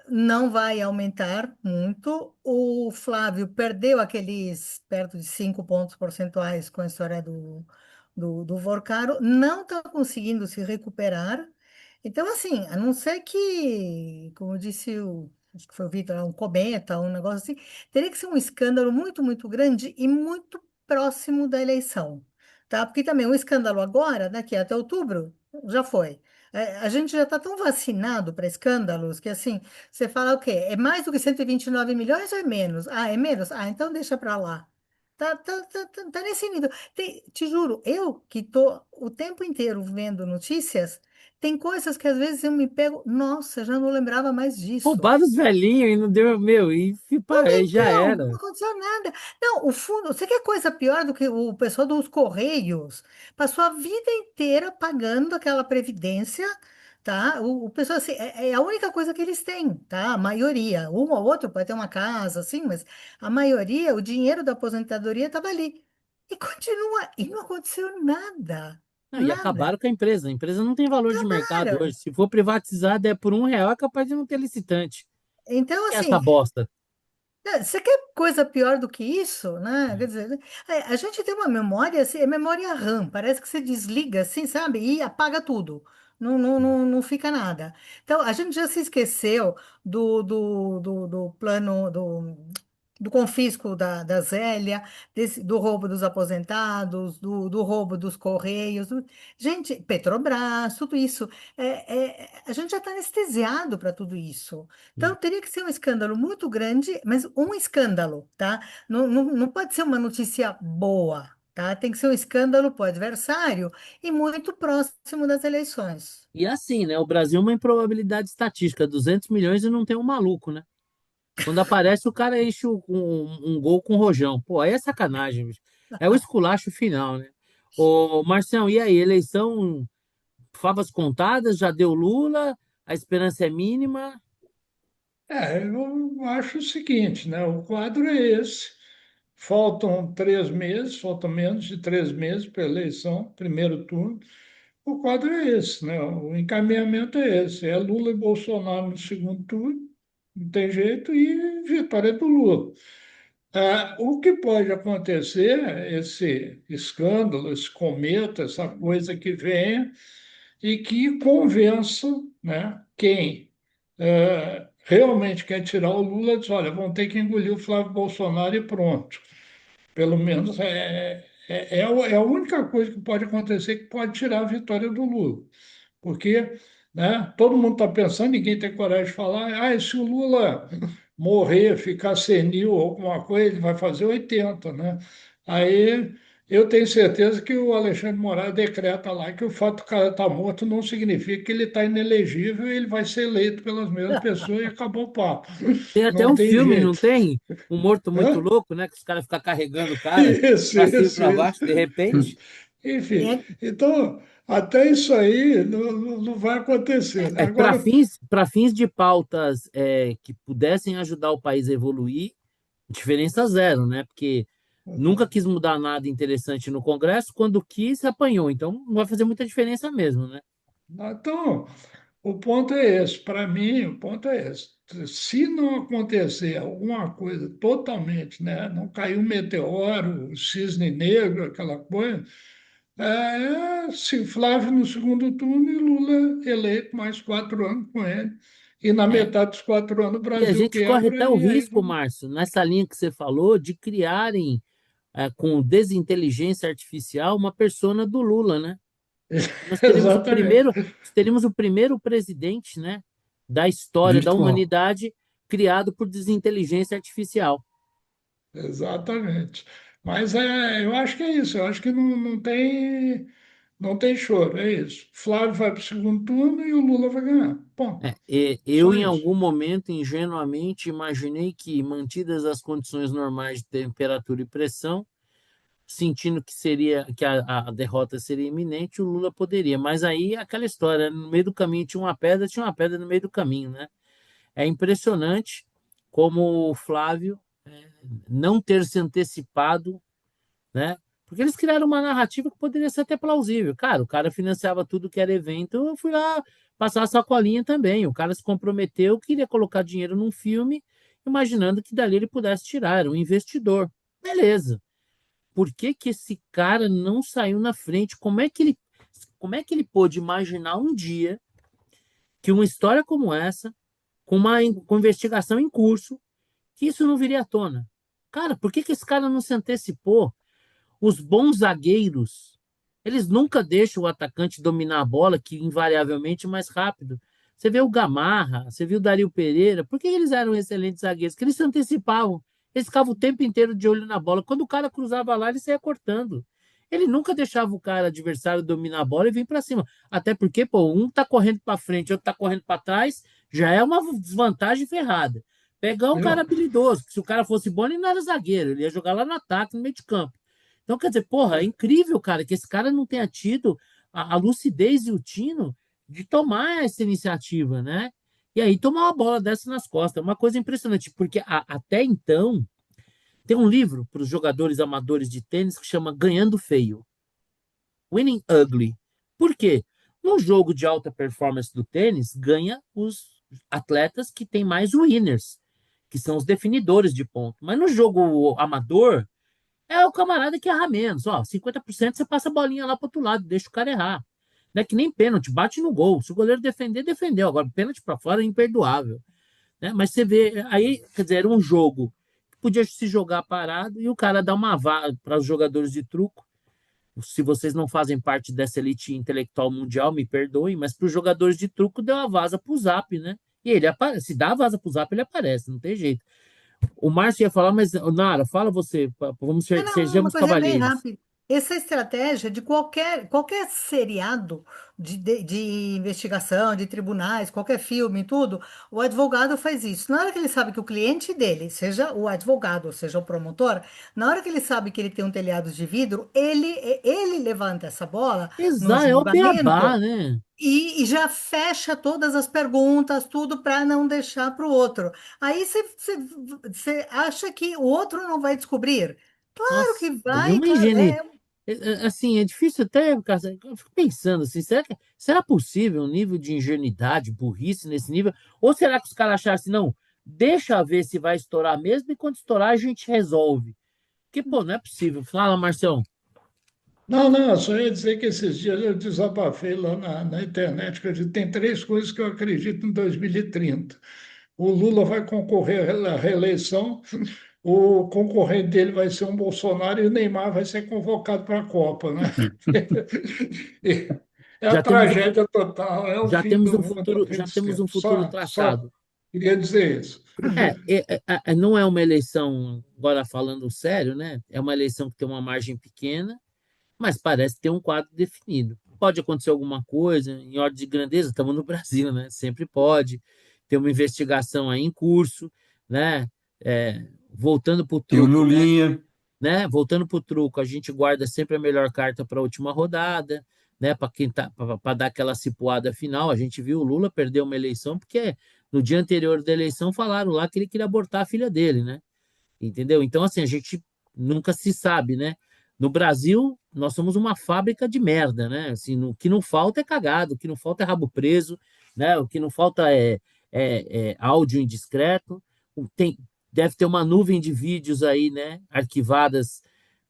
não vai aumentar muito. O Flávio perdeu aqueles perto de 5 pontos percentuais com a história do Vorcaro, não está conseguindo se recuperar. Então, assim, a não ser que, como disse acho que foi o Vitor, um cometa, um negócio assim, teria que ser um escândalo muito, muito grande e muito próximo da eleição, tá? Porque também um escândalo agora, daqui até outubro, já foi. A gente já está tão vacinado para escândalos que, assim, você fala o quê? É mais do que 129 milhões ou é menos? Ah, é menos? Ah, então deixa para lá. Tá nesse nível. Te juro, eu que tô o tempo inteiro vendo notícias, tem coisas que às vezes eu me pego, nossa, já não lembrava mais disso. Roubaram os velhinhos e não deu, meu, aí já Então, não era. aconteceu nada. Não, o fundo, você quer coisa pior do que o pessoal dos Correios? Passou a vida inteira pagando aquela previdência, tá? O pessoal, assim, é a única coisa que eles têm, tá? A maioria. Um ou outro pode ter uma casa, assim, mas a maioria, o dinheiro da aposentadoria estava ali. E continua, e não aconteceu nada. Não, e Nada. acabaram com a empresa. A empresa não tem valor de mercado Para. hoje. Se for privatizada, é por R$ 1, é capaz de não ter licitante. Então, Que é essa assim, bosta? você quer coisa pior do que isso, né? Quer dizer, a gente tem uma memória, assim, é memória RAM, parece que você desliga assim, sabe? E apaga tudo. Não fica nada. Então, a gente já se esqueceu do plano do confisco da Zélia, do roubo dos aposentados, do roubo dos Correios. Gente, Petrobras, tudo isso. A gente já está anestesiado para tudo isso. Então, teria que ser um escândalo muito grande, mas um escândalo, tá? Não pode ser uma notícia boa, tá? Tem que ser um escândalo para o adversário e muito próximo das eleições. E assim, né? O Brasil é uma improbabilidade estatística, 200 milhões e não tem um maluco, né? Quando aparece, o cara enche um gol com rojão. Pô, aí é sacanagem, bicho. É o esculacho final, né? Ô, Marcião, e aí? Eleição, favas contadas, já deu Lula, a esperança é mínima. Eu acho o seguinte, né? O quadro é esse. Faltam 3 meses, faltam menos de 3 meses para a eleição, primeiro turno. O quadro é esse, né? O encaminhamento é esse. É Lula e Bolsonaro no segundo turno, não tem jeito, e vitória do Lula. O que pode acontecer, esse escândalo, esse cometa, essa coisa que venha e que convença, né, quem realmente quer tirar o Lula, diz, olha, vão ter que engolir o Flávio Bolsonaro e pronto. Pelo menos é a única coisa que pode acontecer que pode tirar a vitória do Lula. Porque né? Todo mundo está pensando, ninguém tem coragem de falar, e se o Lula morrer, ficar senil ou alguma coisa, ele vai fazer 80, né? Aí eu tenho certeza que o Alexandre de Moraes decreta lá que o fato do cara estar morto não significa que ele está inelegível e ele vai ser eleito pelas mesmas pessoas e acabou o papo. Tem até Não um tem filme, não jeito. tem? Um morto muito Hã? louco, né? Que os caras ficam carregando o cara Isso, para cima e isso, para isso. baixo, de repente. Enfim, É, então, até isso aí não vai acontecer, né? Agora, Para fins de pautas que pudessem ajudar o país a evoluir, diferença zero, né? Porque nunca quis mudar nada interessante no Congresso, quando quis, apanhou. Então não vai fazer muita diferença mesmo, né? então, o ponto é esse. Para mim, o ponto é esse. Se não acontecer alguma coisa totalmente, né? Não cair um meteoro, o cisne negro, aquela coisa, se Flávio no segundo turno e Lula eleito mais 4 anos com ele. E na É, metade dos 4 anos o e a Brasil gente corre quebra até o e aí risco, Márcio, nessa linha que você falou, de criarem com desinteligência artificial uma persona do Lula, né? Nós teremos exatamente, o primeiro presidente, né, da história da virtual. humanidade criado por desinteligência artificial. exatamente. Mas eu acho que é isso. Eu acho que não tem choro. É isso. Flávio vai para o segundo turno e o Lula vai ganhar. Ponto. Eu, Só em isso. algum momento, ingenuamente, imaginei que, mantidas as condições normais de temperatura e pressão, sentindo que a derrota seria iminente, o Lula poderia. Mas aí aquela história, no meio do caminho tinha uma pedra no meio do caminho, né? É impressionante como o Flávio não ter se antecipado, né? Porque eles criaram uma narrativa que poderia ser até plausível. Cara, o cara financiava tudo que era evento, eu fui lá passar a sacolinha também. O cara se comprometeu, queria colocar dinheiro num filme, imaginando que dali ele pudesse tirar, era um investidor. Beleza. Por que que esse cara não saiu na frente? Como é que ele pôde imaginar um dia que uma história como essa, com investigação em curso, que isso não viria à tona? Cara, por que que esse cara não se antecipou? Os bons zagueiros, eles nunca deixam o atacante dominar a bola, que invariavelmente é mais rápido. Você vê o Gamarra, você viu o Dario Pereira, por que eles eram excelentes zagueiros? Porque eles se antecipavam, eles ficavam o tempo inteiro de olho na bola. Quando o cara cruzava lá, ele saía cortando. Ele nunca deixava o cara adversário dominar a bola e vir para cima. Até porque, pô, um tá correndo para frente, outro tá correndo para trás, já é uma desvantagem ferrada. Pegar um cara Eu, habilidoso, que se o cara fosse bom, ele não era zagueiro, ele ia jogar lá no ataque, no meio de campo. Então, quer dizer, porra, é incrível, cara, que esse cara não tenha tido a lucidez e o tino de tomar essa iniciativa, né? E aí tomar uma bola dessa nas costas. É uma coisa impressionante, porque até então tem um livro para os jogadores amadores de tênis que chama Ganhando Feio, Winning Ugly. Por quê? No jogo de alta performance do tênis, ganha os atletas que têm mais winners, que são os definidores de ponto. Mas no jogo amador, é o camarada que erra menos. Ó, 50% você passa a bolinha lá pro outro lado, deixa o cara errar. Não é que nem pênalti, bate no gol. Se o goleiro defender, defendeu. Agora, pênalti para fora é imperdoável. Né? Mas você vê, aí, quer dizer, era um jogo que podia se jogar parado e o cara dá uma vaga para os jogadores de truco. Se vocês não fazem parte dessa elite intelectual mundial, me perdoem, mas para os jogadores de truco deu a vaza pro Zap, né? E ele aparece. Se dá a vaza pro Zap, ele aparece, não tem jeito. O Márcio ia falar, mas, Nara, fala você, vamos não, uma sejamos coisa bem cavalheiros. rápida. Essa estratégia de qualquer seriado de investigação, de tribunais, qualquer filme, tudo, o advogado faz isso. Na hora que ele sabe que o cliente dele, seja o advogado, seja o promotor, na hora que ele sabe que ele tem um telhado de vidro, ele levanta essa bola no Exato, é o beabá, julgamento né? e já fecha todas as perguntas, tudo para não deixar para o outro. Aí você acha que o outro não vai descobrir? Claro que Nossa, e vai, uma claro. higiene. Assim, é difícil até, cara, eu fico pensando assim, será possível um nível de ingenuidade, burrice nesse nível? Ou será que os caras acharam assim, não, deixa ver se vai estourar mesmo e quando estourar a gente resolve? Porque, pô, não é possível. Fala, Marcião. não, eu só ia dizer que esses dias eu desabafei lá na internet, que eu disse, tem 3 coisas que eu acredito em 2030. O Lula vai concorrer à reeleição, o concorrente dele vai ser um Bolsonaro e o Neymar vai ser convocado para a Copa, né? É a Já temos um, tragédia total, é o fim do mundo, é o fim já dos temos um tempos. futuro Só traçado. queria dizer isso. Não é uma eleição, agora falando sério, né? É uma eleição que tem uma margem pequena, mas parece ter um quadro definido. Pode acontecer alguma coisa, em ordem de grandeza, estamos no Brasil, né? Sempre pode. Ter uma investigação aí em curso, né? Voltando para o Tem o truco, Lulinha. né? Voltando para o truco, a gente guarda sempre a melhor carta para a última rodada, né? Para quem tá, para dar aquela cipuada final. A gente viu o Lula perder uma eleição porque no dia anterior da eleição falaram lá que ele queria abortar a filha dele, né? Entendeu? Então, assim, a gente nunca se sabe, né? No Brasil, nós somos uma fábrica de merda, né? Assim, o que não falta é cagado, o que não falta é rabo preso, né? O que não falta é áudio indiscreto. Tem, deve ter uma nuvem de vídeos aí, né? Arquivadas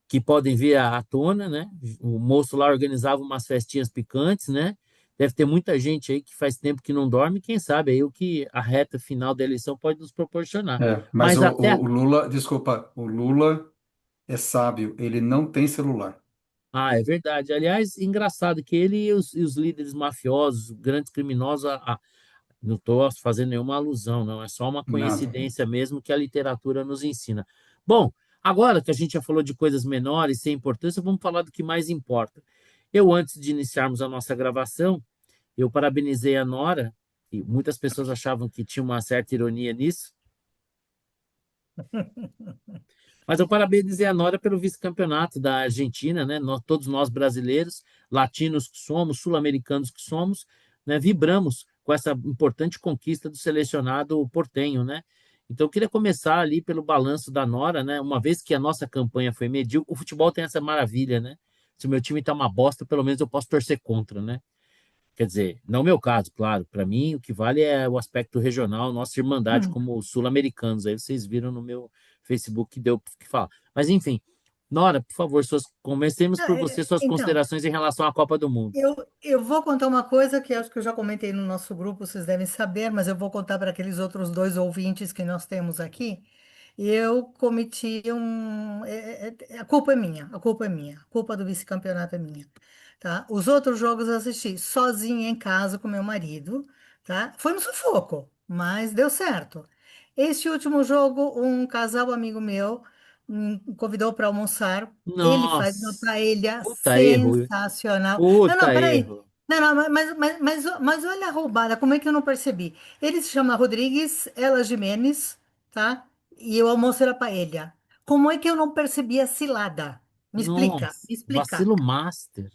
que podem vir à tona, né? O moço lá organizava umas festinhas picantes, né? Deve ter muita gente aí que faz tempo que não dorme, quem sabe aí o que a reta final da eleição pode nos proporcionar. Mas Mas até o Lula, desculpa, o Lula é sábio, ele não tem celular. É verdade. Aliás, engraçado que ele e os líderes mafiosos, grandes criminosos, não estou fazendo nenhuma alusão, não, é só uma Nada. coincidência mesmo que a literatura nos ensina. Bom, agora que a gente já falou de coisas menores, sem importância, vamos falar do que mais importa. Eu, antes de iniciarmos a nossa gravação, eu parabenizei a Nora, e muitas pessoas achavam que tinha uma certa ironia nisso, mas eu parabenizei a Nora pelo vice-campeonato da Argentina, né? Todos nós brasileiros, latinos que somos, sul-americanos que somos, né? Vibramos com essa importante conquista do selecionado portenho, né? Então, eu queria começar ali pelo balanço da Nora, né? Uma vez que a nossa campanha foi medíocre, o futebol tem essa maravilha, né? Se o meu time está uma bosta, pelo menos eu posso torcer contra, né? Quer dizer, não é o meu caso, claro. Para mim, o que vale é o aspecto regional, nossa irmandade Hum. como sul-americanos. Aí vocês viram no meu Facebook que deu o que falar. Mas, enfim, Nora, por favor, comecemos por você suas Então, considerações em relação à Copa do Mundo. eu vou contar uma coisa que acho que eu já comentei no nosso grupo, vocês devem saber, mas eu vou contar para aqueles outros dois ouvintes que nós temos aqui. Eu cometi a culpa é minha, a culpa é minha, a culpa do vice-campeonato é minha, tá? Os outros jogos eu assisti sozinha em casa com meu marido, tá? Foi no sufoco, mas deu certo. Este último jogo, um casal amigo meu me convidou para almoçar. Ele faz uma Nossa, paella puta erro, sensacional. Não, não, puta peraí. erro. Não, não, mas olha a roubada, como é que eu não percebi? Ele se chama Rodrigues, ela Jimenez, tá? E o almoço era paella. Como é que eu não percebi a cilada? Me explica, Nossa, me explica. vacilo master.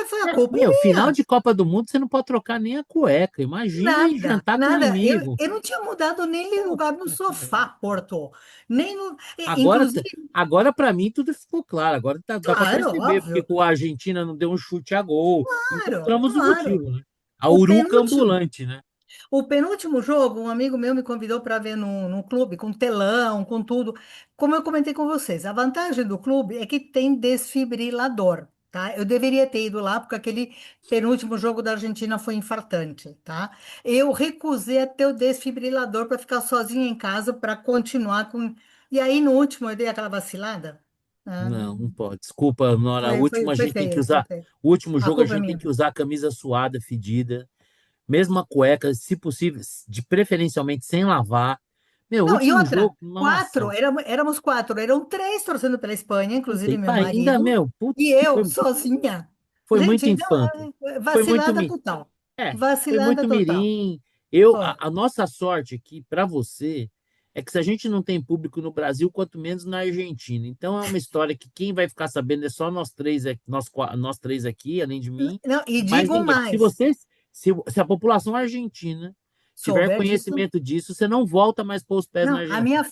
Foi a culpa Meu, final minha. de Copa do Mundo você não pode trocar nem a cueca. Imagina ir Nada, jantar com um nada. Eu, amigo. eu não tinha mudado nem de lugar no Puta que sofá, pariu. Porto. Nem no. Agora, Inclusive, agora para mim tudo ficou claro. Agora dá para claro, perceber porque óbvio. que a Argentina não deu um chute a gol. Claro, Encontramos o claro. motivo, né? A O uruca penúltimo. ambulante, né? O penúltimo jogo, um amigo meu me convidou para ver no clube, com telão, com tudo. Como eu comentei com vocês, a vantagem do clube é que tem desfibrilador, tá? Eu deveria ter ido lá, porque aquele penúltimo jogo da Argentina foi infartante, tá? Eu recusei até o desfibrilador para ficar sozinha em casa para continuar com. E aí, no último, eu dei aquela vacilada. Ah, Não, não pode. Desculpa, Nora. O foi, último foi, a foi gente tem que feio, foi usar. feio. O último A jogo a culpa é gente tem minha. que usar a camisa suada, fedida, mesmo a cueca, se possível, de preferencialmente sem lavar. Meu, o Não, e último outra, jogo, nossa. éramos quatro, eram três torcendo pela Espanha, Puta, inclusive e meu pra ainda, marido, meu, e putz, eu sozinha. foi muito Gente, não, infanto. Foi muito vacilada total. Foi Vacilada muito total. mirim. Foi. A nossa sorte aqui para você é que se a gente não tem público no Brasil, quanto menos na Argentina. Então é uma história que quem vai ficar sabendo é só nós três, nós três aqui, além de mim, Não, e e mais digo ninguém. mais, Se a população argentina tiver souber disso. conhecimento disso, você não volta mais pôr os pés na Não, Argentina.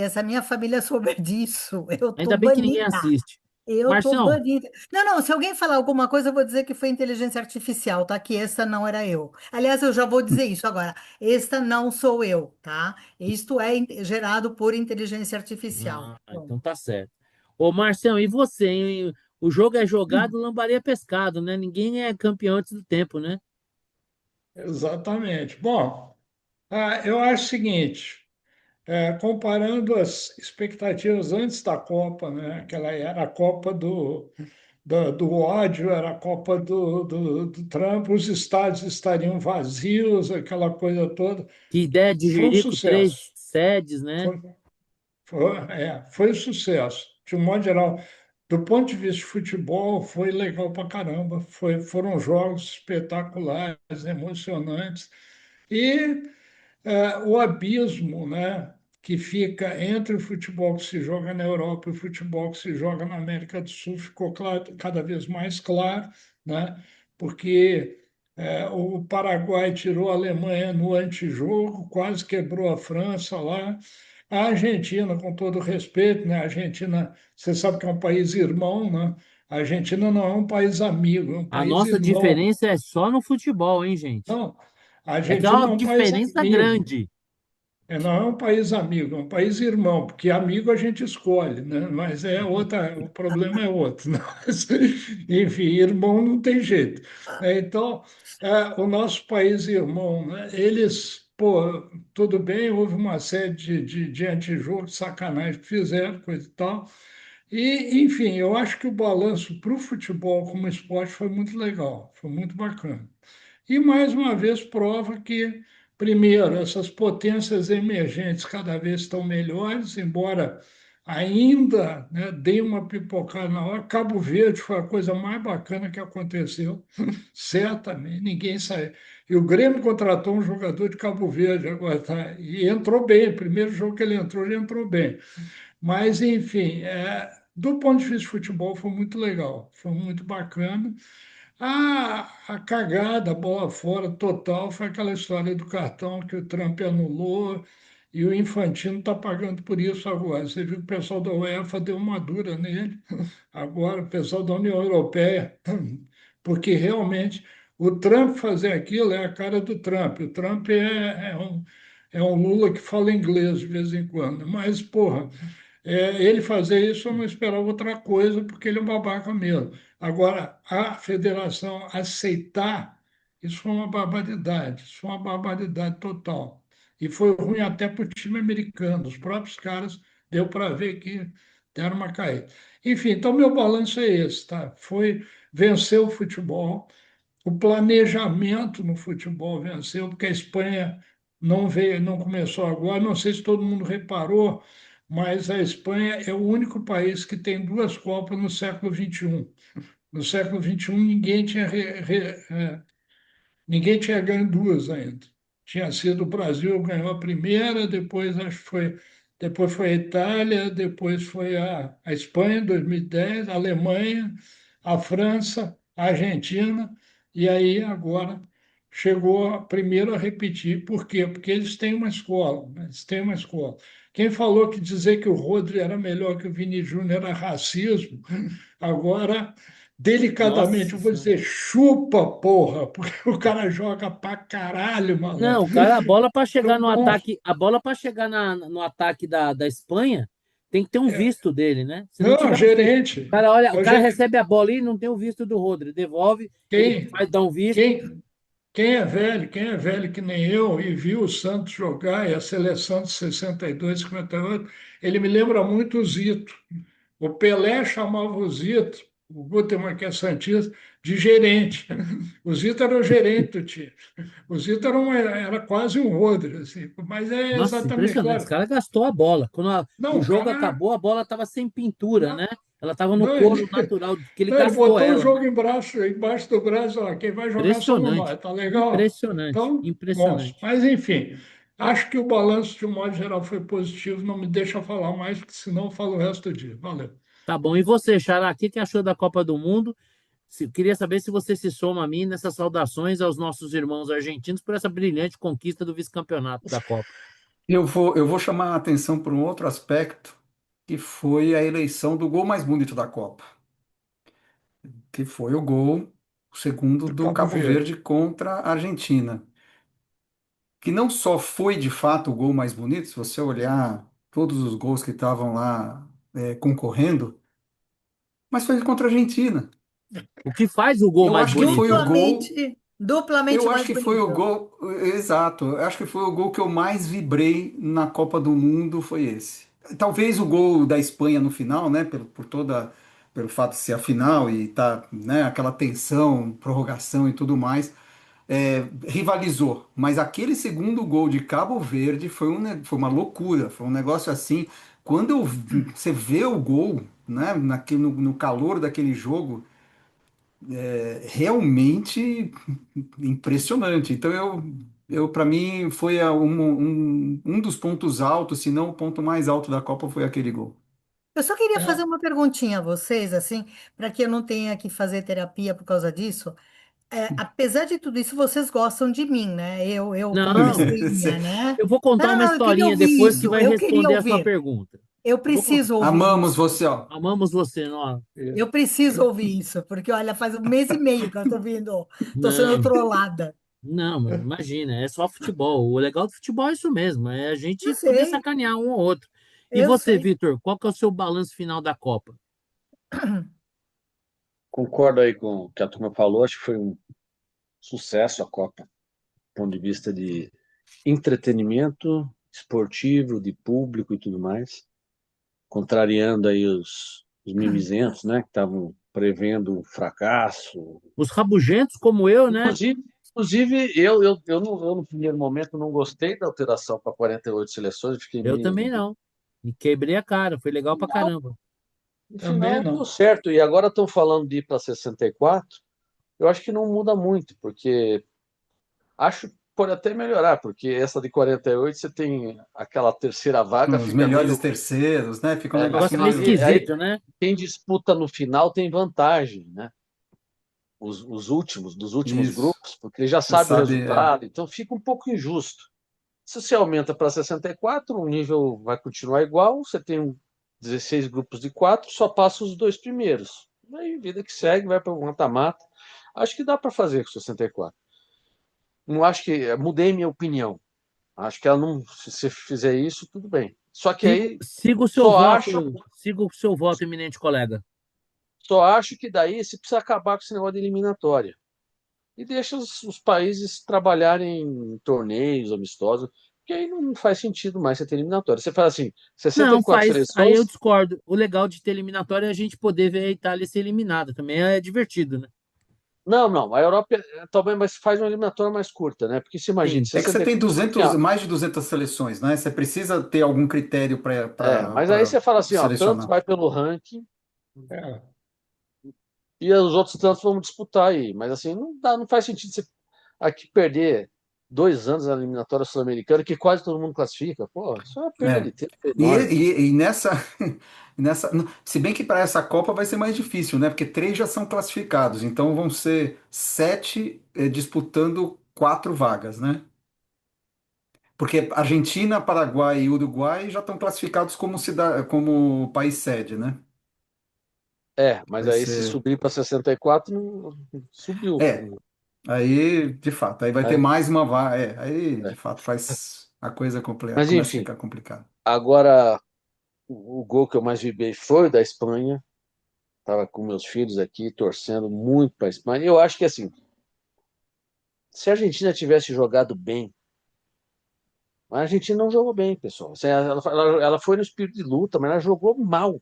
se a minha família souber disso, eu tô Ainda bem que ninguém banida. assiste. Eu tô Marcião, banida. Não, não, se alguém falar alguma coisa, eu vou dizer que foi inteligência artificial, tá? Que esta não era eu. Aliás, eu já vou dizer isso agora. Esta não sou eu, tá? Isto é gerado por inteligência artificial. Bom. então tá certo. Ô, Marcião, e você, hein? O jogo é jogado, lambaria é pescado, né? Ninguém é campeão antes do tempo, né? Exatamente. Bom, eu acho o seguinte, comparando as expectativas antes da Copa, né, que ela era a Copa do ódio, era a Copa do Trump, os estádios estariam vazios, aquela coisa toda. Que ideia de Foi um Jerico, três sucesso. sedes, né? Foi, foi um sucesso. De um modo geral, do ponto de vista de futebol, foi legal pra caramba. Foram jogos espetaculares, emocionantes. E o abismo, né, que fica entre o futebol que se joga na Europa e o futebol que se joga na América do Sul ficou claro, cada vez mais claro, né, porque o Paraguai tirou a Alemanha no antijogo, quase quebrou a França lá. A Argentina, com todo respeito, né, a Argentina, você sabe que é um país irmão, né? A Argentina não é um país amigo, é um A país nossa irmão. diferença é só no futebol, hein, gente? Não, a É que é Argentina uma é um país diferença amigo. grande. Não é um país amigo, é um país irmão, porque amigo a gente escolhe, né? Mas é outra, o problema é outro. Né? Mas, enfim, irmão não tem jeito. Então, o nosso país irmão, né? Eles, pô, tudo bem, houve uma série de antijogos, sacanagem que fizeram, coisa e tal. E, enfim, eu acho que o balanço para o futebol como esporte foi muito legal, foi muito bacana. E, mais uma vez, prova que, primeiro, essas potências emergentes cada vez estão melhores, embora ainda, né, dê uma pipocada na hora. Cabo Verde foi a coisa mais bacana que aconteceu, certamente, ninguém saiu. E o Grêmio contratou um jogador de Cabo Verde agora, tá? E entrou bem, primeiro jogo que ele entrou bem. Mas, enfim, do ponto de vista de futebol, foi muito legal, foi muito bacana. A cagada, a bola fora total, foi aquela história do cartão que o Trump anulou e o Infantino está pagando por isso agora. Você viu que o pessoal da UEFA deu uma dura nele, agora o pessoal da União Europeia, porque realmente o Trump fazer aquilo é a cara do Trump. O Trump é um Lula que fala inglês de vez em quando, mas, porra. Ele fazer isso, eu não esperava outra coisa, porque ele é um babaca mesmo. Agora, a federação aceitar, isso foi uma barbaridade, isso foi uma barbaridade total. E foi ruim até para o time americano, os próprios caras, deu para ver que deram uma caída. Enfim, então meu balanço é esse, tá? Foi vencer o futebol, o planejamento no futebol venceu, porque a Espanha não veio, não começou agora. Não sei se todo mundo reparou, mas a Espanha é o único país que tem duas Copas no século XXI. No século XXI, ninguém tinha ganho duas ainda. Tinha sido o Brasil, ganhou a primeira, depois acho que depois foi a Itália, depois foi a Espanha, em 2010, a Alemanha, a França, a Argentina, e aí agora chegou primeiro a repetir. Por quê? Porque eles têm uma escola, né? Eles têm uma escola. Quem falou que dizer que o Rodri era melhor que o Vini Júnior era racismo, agora delicadamente, Nossa eu vou Senhora. dizer, chupa, porra, porque o cara joga pra caralho, Não, malandro. cara, a bola para chegar Então, no bom, ataque, a bola para chegar no ataque da Espanha, tem que ter um visto dele, né? Se não não, tiver um visto, o gerente, cara olha, é o o cara ge- recebe a bola e não tem o visto do Rodri, devolve, ele quem, faz dar um visto. quem, quem é velho que nem eu e viu o Santos jogar e a seleção de 62, 58, ele me lembra muito o Zito. O Pelé chamava o Zito, o Gutemann, que é santista, de gerente. O Zito era o gerente do time. O Zito era quase um Rodri, assim, mas é Nossa, exatamente, impressionante. Esse claro. cara gastou a bola. Quando Não, o o jogo cara. acabou, a bola estava sem pintura, Não, né? Ela estava no não, ele, couro natural, que ele não, ele gastou botou o ela, né? jogo embaixo do braço, ó, quem vai jogar somos Impressionante. nós, tá legal? Impressionante. Então, monstro. Impressionante. Mas, enfim, acho que o balanço, de um modo geral, foi positivo. Não me deixa falar mais, porque senão eu falo o resto do dia. Valeu. Tá bom. E você, Xará, o que que achou da Copa do Mundo? Queria saber se você se soma a mim nessas saudações aos nossos irmãos argentinos por essa brilhante conquista do vice-campeonato da Copa. Eu vou chamar a atenção para um outro aspecto, que foi a eleição do gol mais bonito da Copa, que foi o segundo Do do Cabo Cabo Verde. Verde contra a Argentina, que não só foi de fato o gol mais bonito, se você olhar todos os gols que estavam lá concorrendo, mas foi contra a Argentina. O que faz o gol Eu mais acho que foi bonito, o né? gol, Duplamente eu acho mais que foi o bonito. gol, exato, eu acho que foi o gol que eu mais vibrei na Copa do Mundo, foi esse. Talvez o gol da Espanha no final, né, por toda pelo fato de ser a final e tá, né, aquela tensão, prorrogação e tudo mais, rivalizou. Mas aquele segundo gol de Cabo Verde foi uma loucura, foi um negócio assim. Quando você vê o gol, né, no calor daquele jogo, realmente impressionante. Então eu para mim foi um dos pontos altos, se não o ponto mais alto da Copa foi aquele gol. Eu só queria É, fazer uma perguntinha a vocês, assim, para que eu não tenha que fazer terapia por causa disso. Apesar de tudo isso, vocês gostam de mim, né? Eu Não, pobrezinha, né? eu vou contar Não, uma não, eu queria historinha ouvir depois que isso. vai Eu queria responder a sua ouvir. pergunta. Eu Eu vou contar. preciso ouvir Amamos isso. você, ó. Amamos você, não? Eu preciso ouvir isso, porque olha, faz um mês e meio que eu estou vindo, estou sendo Não, trollada. não, mas imagina, é só futebol. O legal do futebol é isso mesmo, é a Eu gente poder sei, sacanear um ou outro. E eu você, sei. Vitor, qual que é o seu balanço final da Copa? Concordo aí com o que a turma falou, acho que foi um sucesso a Copa, do ponto de vista de entretenimento esportivo, de público e tudo mais, contrariando aí os mimizentos, né, que estavam prevendo um fracasso. Os rabugentos como eu, né? Inclusive, eu no primeiro momento não gostei da alteração para 48 seleções, fiquei Eu meio. também não. E quebrei a cara, foi legal pra Não, caramba. no também final deu não. certo. E agora estão falando de ir para 64. Eu acho que não muda muito, porque acho que pode até melhorar, porque essa de 48 você tem aquela terceira vaga, Os fica melhores meio. terceiros, né? Fica um O negócio negócio é meio. Aí esquisito, né? quem disputa no final tem vantagem, né? Os últimos, dos últimos Isso. grupos, porque ele já Você sabe o sabe, resultado, então fica um pouco injusto. Se você aumenta para 64, o nível vai continuar igual, você tem 16 grupos de 4, só passa os dois primeiros. Aí, vida que segue, vai para o mata-mata. Acho que dá para fazer com 64. Não acho que. Mudei minha opinião. Acho que ela não. Se você fizer isso, tudo bem. Só que aí Siga o seu só voto, acho, siga o seu voto, eminente colega. só acho que daí você precisa acabar com esse negócio de eliminatória. E deixa os países trabalharem em torneios amistosos, porque aí não faz sentido mais você ter eliminatória. Você fala assim, Não, 64 faz. Aí eu seleções. discordo. O legal de ter eliminatória é a gente poder ver a Itália ser eliminada. Também é divertido, né? Não, não, a Europa também mas faz uma eliminatória mais curta, né? Porque se imagina, Sim. é que você tem 64 assim, 200, ó, mais de 200 seleções, né? Você precisa ter algum critério mas aí para você fala assim, ó, tantos selecionar. vai pelo ranking É, e os outros tantos vamos disputar aí. Mas assim, não dá, não faz sentido você aqui perder 2 anos na eliminatória sul-americana, que quase todo mundo classifica. Pô, isso é uma perda É. de tempo E, enorme. e nessa, se bem que para essa Copa vai ser mais difícil, né? Porque três já são classificados, então vão ser sete disputando quatro vagas, né? Porque Argentina, Paraguai e Uruguai já estão classificados como país sede, né? Mas Vai aí se ser. subir para 64, não subiu. É, aí, de fato, aí vai ter É, mais uma vaga. Aí, de é. fato, faz a coisa Mas começa a enfim, ficar complicada. agora o gol que eu mais vibrei foi o da Espanha. Estava com meus filhos aqui torcendo muito para a Espanha. Eu acho que assim, se a Argentina tivesse jogado bem, a Argentina não jogou bem, pessoal. Assim, ela foi no espírito de luta, mas ela jogou mal.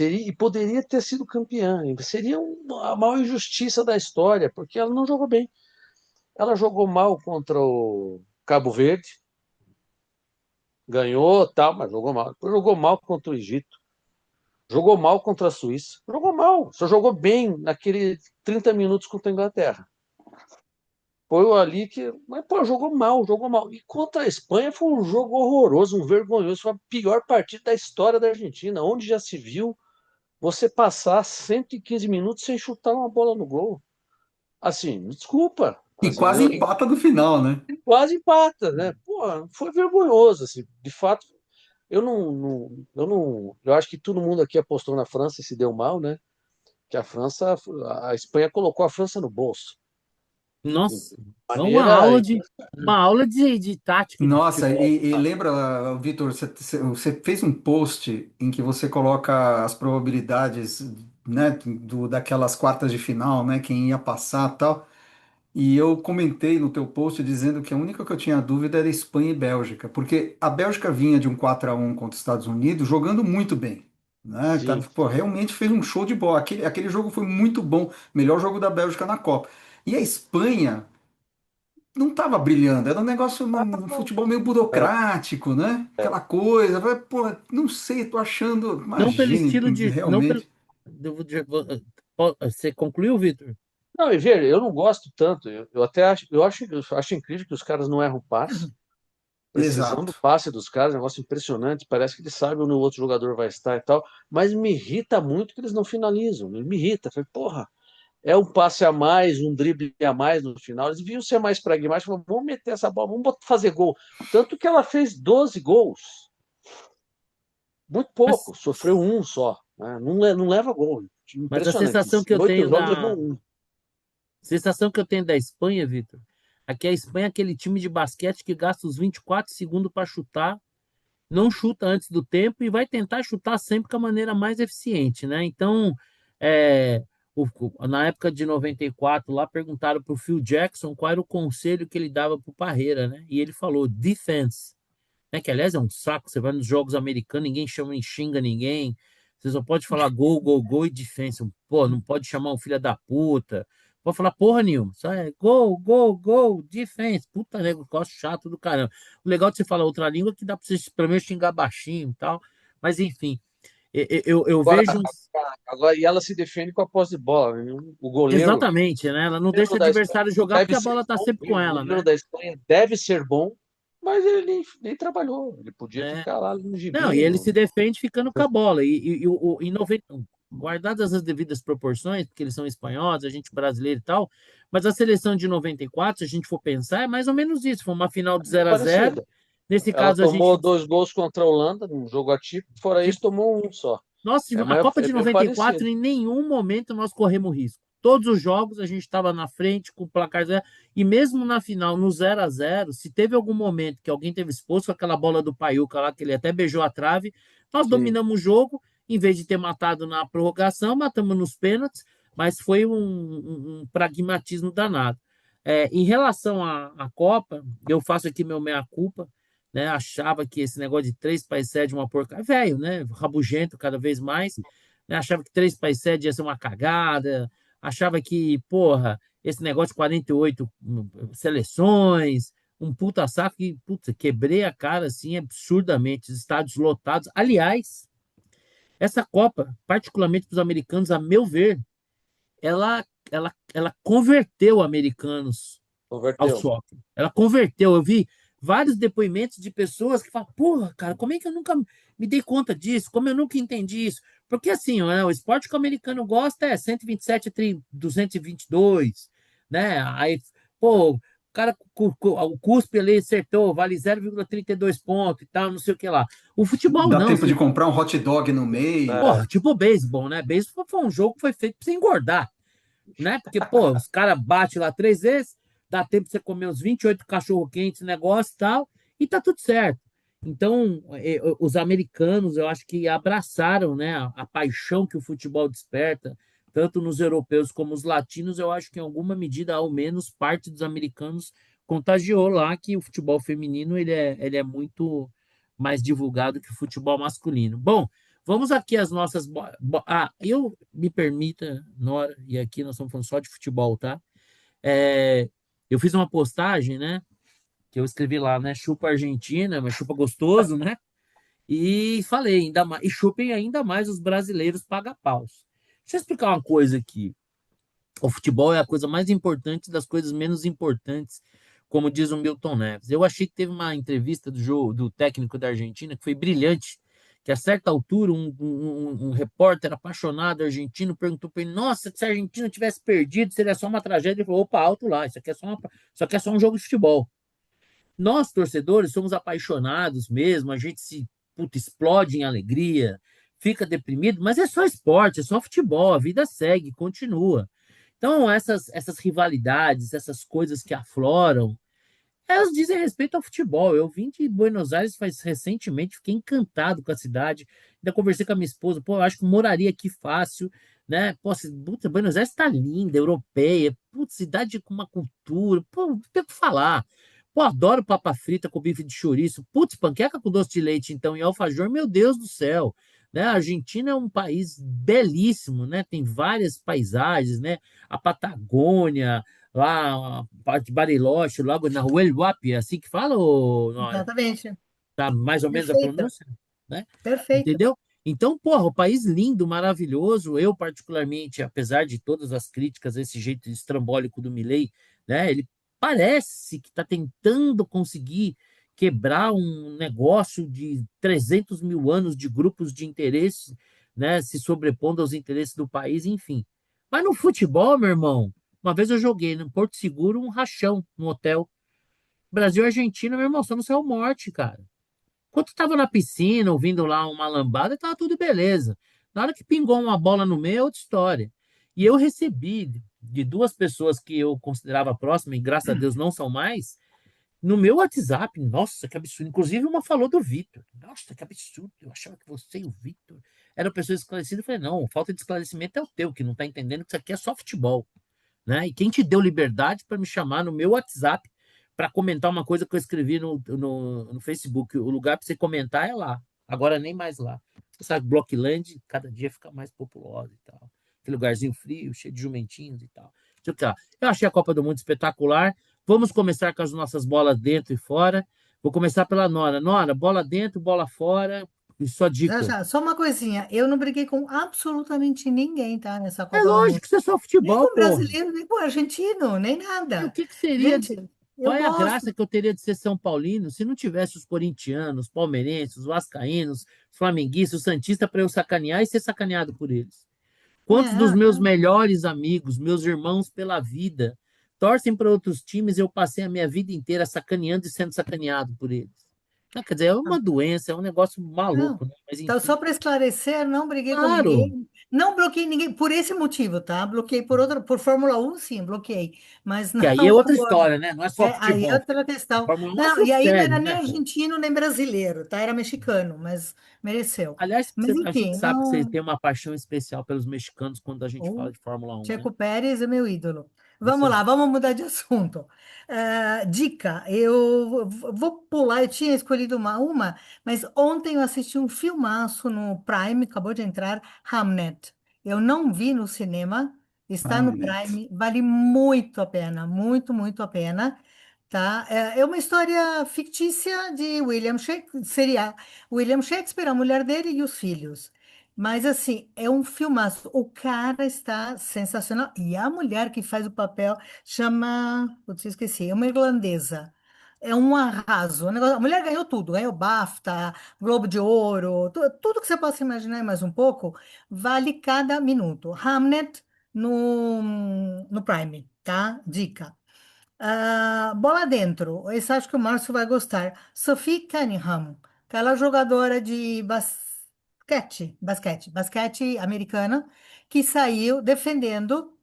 E poderia ter sido campeã. Seria a maior injustiça da história, porque ela não jogou bem. Ela jogou mal contra o Cabo Verde, ganhou, tal, mas jogou mal. Depois jogou mal contra o Egito, jogou mal contra a Suíça, jogou mal. Só jogou bem naquele 30 minutos contra a Inglaterra. Foi ali que. Mas, pô, jogou mal, jogou mal. E contra a Espanha foi um jogo horroroso, um vergonhoso. Foi a pior partida da história da Argentina, onde já se viu você passar 115 minutos sem chutar uma bola no gol. Assim, desculpa. E Assim, quase empata no final, né? quase empata, né? Pô, foi vergonhoso. Assim, de fato, eu acho que todo mundo aqui apostou na França e se deu mal, né? Que a Espanha colocou a França no bolso. De Nossa, é maneira. uma aula de tática de Nossa, futebol. e lembra, Vitor, você fez um post em que você coloca as probabilidades, né, daquelas quartas de final, né, quem ia passar e tal. E eu comentei no teu post dizendo que a única que eu tinha dúvida era Espanha e Bélgica, porque a Bélgica vinha de um 4-1 contra os Estados Unidos jogando muito bem. né? Tá, Sim. pô, realmente fez um show de bola. Aquele jogo foi muito bom, melhor jogo da Bélgica na Copa. E a Espanha não estava brilhando, era um negócio, um futebol meio É, burocrático, né? é. Aquela coisa, pô, não sei, tô achando, Não pelo imagine, estilo de. Não pelo. realmente. Você concluiu, Vitor? Não, e ver, eu não gosto tanto. Eu até eu acho incrível que os caras não erram passe. Precisão do Exato. passe dos caras, negócio impressionante. Parece que eles sabem onde o outro jogador vai estar e tal. Mas me irrita muito que eles não finalizam. Me irrita. Falei, porra, é um passe a mais, um drible a mais no final. Eles deviam ser mais pragmáticos. Falaram, vamos meter essa bola, vamos fazer gol. Tanto que ela fez 12 gols. Muito Mas, pouco. Sofreu um só. Né? Não leva gol. mas a Impressionante. sensação que Em eu 8 tenho jogos levou da. um. Sensação que eu tenho da Espanha, Vitor, aqui a Espanha é aquele time de basquete que gasta os 24 segundos para chutar, não chuta antes do tempo e vai tentar chutar sempre com a maneira mais eficiente, né? Então, é, na época de 94, lá perguntaram para o Phil Jackson qual era o conselho que ele dava para o Parreira, né? E ele falou defense, né? Que aliás é um saco. Você vai nos jogos americanos, ninguém chama nem xinga ninguém. Você só pode falar gol, gol, gol e defense. Pô, não pode chamar um filho da puta. Pode falar porra nenhuma. Só é gol, gol, gol, defense. Puta negócio chato do caramba. O legal de você falar outra língua é que dá pra você pelo menos xingar baixinho e tal. Mas enfim, eu Agora, vejo uns. e ela se defende com a posse de bola. Né? O goleiro, Exatamente, né? Ela não deixa goleiro o da Espanha adversário jogar porque deve a ser bola tá bom, sempre e com o ela, goleiro né? da Espanha deve ser bom, mas ele nem trabalhou. Ele podia É. ficar lá no Não, e gibi. ele se defende ficando com a bola. Em 90, guardadas as devidas proporções, porque eles são espanhóis, a gente brasileiro e tal, mas a seleção de 94, se a gente for pensar, é mais ou menos isso. Foi uma final de 0-0. Parecida. Nesse Ela caso, a tomou gente. 2 gols contra a Holanda, num jogo atípico, fora isso, Tipo, tomou um só. nós, É, a mas Copa é de bem 94, parecido. em nenhum momento nós corremos risco. Todos os jogos a gente estava na frente com o placar zero. E mesmo na final, no 0-0, se teve algum momento que alguém teve exposto com aquela bola do Paiuca lá, que ele até beijou a trave, nós Sim. dominamos o jogo, em vez de ter matado na prorrogação, matamos nos pênaltis, mas foi um pragmatismo danado. Em relação à Copa, eu faço aqui meu meia-culpa, né? Achava que esse negócio de 3 para 7 uma porcaria, velho, né? Rabugento cada vez mais, né? Achava que 3 para 7 ia ser uma cagada, achava que, porra, esse negócio de 48 seleções, um puta saco, que, puta, quebrei a cara assim absurdamente, os estádios lotados. Aliás, essa Copa, particularmente para os americanos, a meu ver, ela converteu americanos ao Converteu. soccer. Ela converteu. Eu vi vários depoimentos de pessoas que falam, porra, cara, como é que eu nunca me dei conta disso? Como eu nunca entendi isso? Porque assim, né, o esporte que o americano gosta é 127 222, né? Aí, pô, o cara, o cuspe ali acertou, vale 0,32 pontos e tal, não sei o que lá. O futebol Dá não, tempo de você, comprar um hot dog no meio. É, porra, tipo o beisebol, né? Beisebol foi um jogo que foi feito para você engordar, né? Porque, pô, os caras batem lá 3 vezes, dá tempo de você comer uns 28 cachorro-quentes, negócio e tal, e tá tudo certo. Então, os americanos, eu acho que abraçaram, né, a paixão que o futebol desperta, tanto nos europeus como os latinos. Eu acho que, em alguma medida, ao menos, parte dos americanos contagiou lá que o futebol feminino ele é muito mais divulgado que o futebol masculino. Bom, vamos aqui às nossas. Eu me permita, Nora, e aqui nós estamos falando só de futebol, tá? É, eu fiz uma postagem, né? Que eu escrevi lá, né? Chupa Argentina, mas chupa gostoso, né? E falei, ainda mais, e chupem ainda mais os brasileiros paga-paus. Deixa eu explicar uma coisa aqui. O futebol é a coisa mais importante das coisas menos importantes, como diz o Milton Neves. Eu achei que teve uma entrevista do técnico da Argentina que foi brilhante, que a certa altura um repórter apaixonado argentino perguntou para ele, nossa, se a Argentina tivesse perdido, seria só uma tragédia. Ele falou, opa, alto lá, isso aqui é só um jogo de futebol. Nós, torcedores, somos apaixonados mesmo, a gente se puta, explode em alegria, fica deprimido, mas é só esporte, é só futebol, a vida segue, continua. Então, essas rivalidades, essas coisas que afloram, elas dizem respeito ao futebol. Eu vim de Buenos Aires recentemente, fiquei encantado com a cidade. Ainda conversei com a minha esposa, pô, eu acho que moraria aqui fácil, né? Pô, puta, Buenos Aires está linda, europeia, putz, cidade com uma cultura, pô, não tem o que falar. Pô, adoro papa frita com bife de chouriço, putz, panqueca com doce de leite, então, e alfajor, meu Deus do céu. né? A Argentina é um país belíssimo, né? Tem várias paisagens, né? A Patagônia, lá a parte de Bariloche, logo na Huelhuapi, é assim que fala, ou, Nora? Exatamente. Tá mais ou menos a Perfeita. pronúncia, né? Perfeito. Entendeu? Então, porra, o país lindo, maravilhoso. Eu, particularmente, apesar de todas as críticas a esse jeito estrambólico do Milei, né? Ele parece que está tentando conseguir quebrar um negócio de 300 mil anos de grupos de interesse, né? Se sobrepondo aos interesses do país, enfim. Mas no futebol, meu irmão, uma vez eu joguei no Porto Seguro um rachão no hotel. Brasil e Argentina, meu irmão, só não saiu morte, cara. Quando estava na piscina, ouvindo lá uma lambada, estava tudo beleza. Na hora que pingou uma bola no meio, é outra história. E eu recebi de duas pessoas que eu considerava próximas, e graças a Deus não são mais, no meu WhatsApp. Nossa, que absurdo. Inclusive, uma falou do Vitor. Nossa, que absurdo. Eu achava que você e o Vitor eram pessoas esclarecidas. Eu falei, não, falta de esclarecimento é o teu, que não está entendendo que isso aqui é só futebol, né? E quem te deu liberdade para me chamar no meu WhatsApp para comentar uma coisa que eu escrevi no Facebook? O lugar para você comentar é lá. Agora nem mais lá. Você sabe, Blockland cada dia fica mais populosa e tal. Aquele lugarzinho frio, cheio de jumentinhos e tal. Eu achei a Copa do Mundo espetacular. Vamos começar com as nossas bolas dentro e fora. Vou começar pela Nora. Nora, bola dentro, bola fora. E sua Já, dica. já. Só uma coisinha. Eu não briguei com absolutamente ninguém, tá? Nessa É Copa do lógico Mundo. que isso é só Nem futebol, com porra. brasileiro, nem com argentino, nem E o nada. que que seria Gente, qual eu é a graça gosto. que eu teria de ser São Paulino se não tivesse os corintianos, os palmeirenses, os vascaínos, os flamenguistas, os santistas para eu sacanear e ser sacaneado por eles? Quantos dos É, meus melhores amigos, meus irmãos pela vida, torcem para outros times e eu passei a minha vida inteira sacaneando e sendo sacaneado por eles? Ah, quer dizer, é uma doença, é um negócio não. maluco, né? Mas Então, enfim, só para esclarecer, não briguei com claro. ninguém. Não bloqueei ninguém por esse motivo, tá? Bloqueei por outra, por Fórmula 1, sim, bloqueei. Mas Que aí é não outra por história, né? Não é só aí é futebol. outra A questão. Fórmula 1 é um Não, e assunto aí não era sério, nem né, pô? argentino nem brasileiro, tá? Era mexicano, mas mereceu. Aliás, Mas a gente enfim, sabe que vocês não. têm uma paixão especial pelos mexicanos quando a gente fala O de Fórmula 1, né? Checo Pérez é meu ídolo. Isso Vamos aí. lá, vamos mudar de assunto. Dica, eu vou pular, eu tinha escolhido mas ontem eu assisti um filmaço no Prime, acabou de entrar, Hamnet. Eu não vi no cinema, está no Hamlet. Prime, vale muito a pena, muito, muito a pena. Tá? É uma história fictícia de William Shakespeare, seria William Shakespeare, a mulher dele e os filhos. Mas assim, é um filmaço. O cara está sensacional. E a mulher que faz o papel chama. Putz, eu esqueci, é uma irlandesa. É um arraso. A mulher ganhou tudo, ganhou BAFTA, Globo de Ouro, tudo que você possa imaginar e mais um pouco, vale cada minuto. Hamnet no Prime, tá? Dica. Bola dentro. Esse acho que o Márcio vai gostar. Sophie Cunningham, aquela jogadora de basquete americana, que saiu defendendo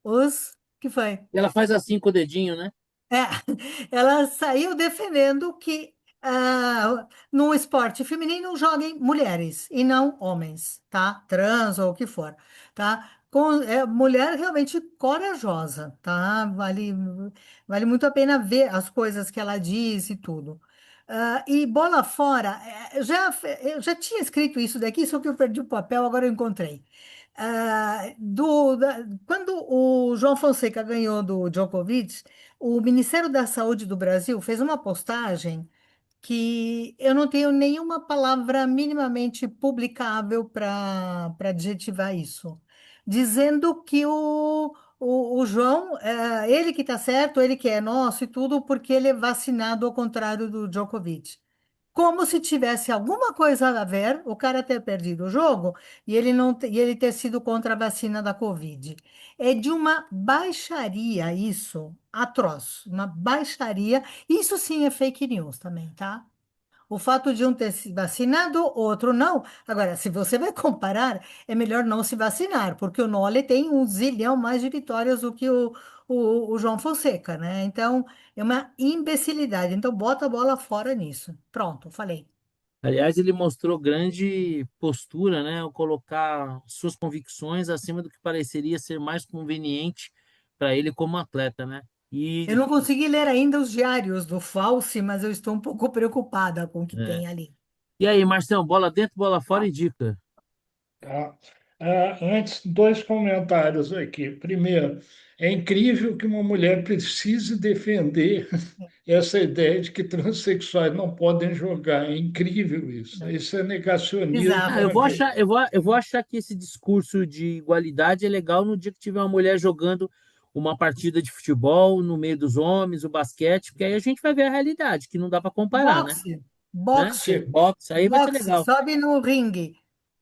os. Que foi? E ela faz assim com o dedinho, né? É, ela saiu defendendo que no esporte feminino joguem mulheres e não homens, tá? Trans ou o que for, tá? Mulher realmente corajosa, tá? Vale muito a pena ver as coisas que ela diz e tudo. E bola fora, eu já tinha escrito isso daqui, só que eu perdi o papel, agora eu encontrei. Quando o João Fonseca ganhou do Djokovic, o Ministério da Saúde do Brasil fez uma postagem que eu não tenho nenhuma palavra minimamente publicável para adjetivar isso, dizendo que o João, ele que está certo, ele que é nosso e tudo, porque ele é vacinado ao contrário do Djokovic. Como se tivesse alguma coisa a ver o cara ter perdido o jogo e ele não e ele ter sido contra a vacina da Covid. É de uma baixaria isso, atroz, uma baixaria. Isso sim é fake news também, tá? O fato de um ter se vacinado, outro não. Agora, se você vai comparar, é melhor não se vacinar, porque o Nole tem um zilhão mais de vitórias do que o João Fonseca, né? Então, é uma imbecilidade. Então, bota a bola fora nisso. Pronto, falei. Aliás, ele mostrou grande postura, né? Ao colocar suas convicções acima do que pareceria ser mais conveniente para ele como atleta, né? Eu E não consegui ler ainda os diários do Falsi, mas eu estou um pouco preocupada com o que é, tem ali. E aí, Marcelo, bola dentro, bola fora e dica. Tá? Antes, dois comentários aqui. Primeiro, é incrível que uma mulher precise defender essa ideia de que transexuais não podem jogar. É incrível isso. Isso é negacionismo. Ah, Exato. eu vou achar que esse discurso de igualdade é legal no dia que tiver uma mulher jogando uma partida de futebol no meio dos homens, o basquete, porque aí a gente vai ver a realidade, que não dá para comparar, Boxe, né? boxe, Boxe, aí vai ser boxe, legal. sobe no ringue,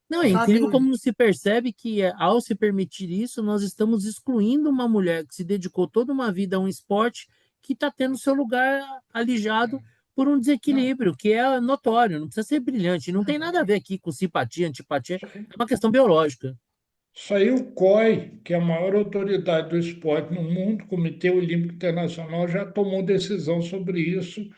Não, é incrível sobe. como não se percebe que ao se permitir isso, nós estamos excluindo uma mulher que se dedicou toda uma vida a um esporte que está tendo seu lugar alijado por um Não, desequilíbrio que é notório, não precisa ser brilhante, não tem nada a ver aqui com simpatia, antipatia, é uma questão biológica. isso aí o COI, que é a maior autoridade do esporte no mundo, Comitê Olímpico Internacional, já tomou decisão sobre isso.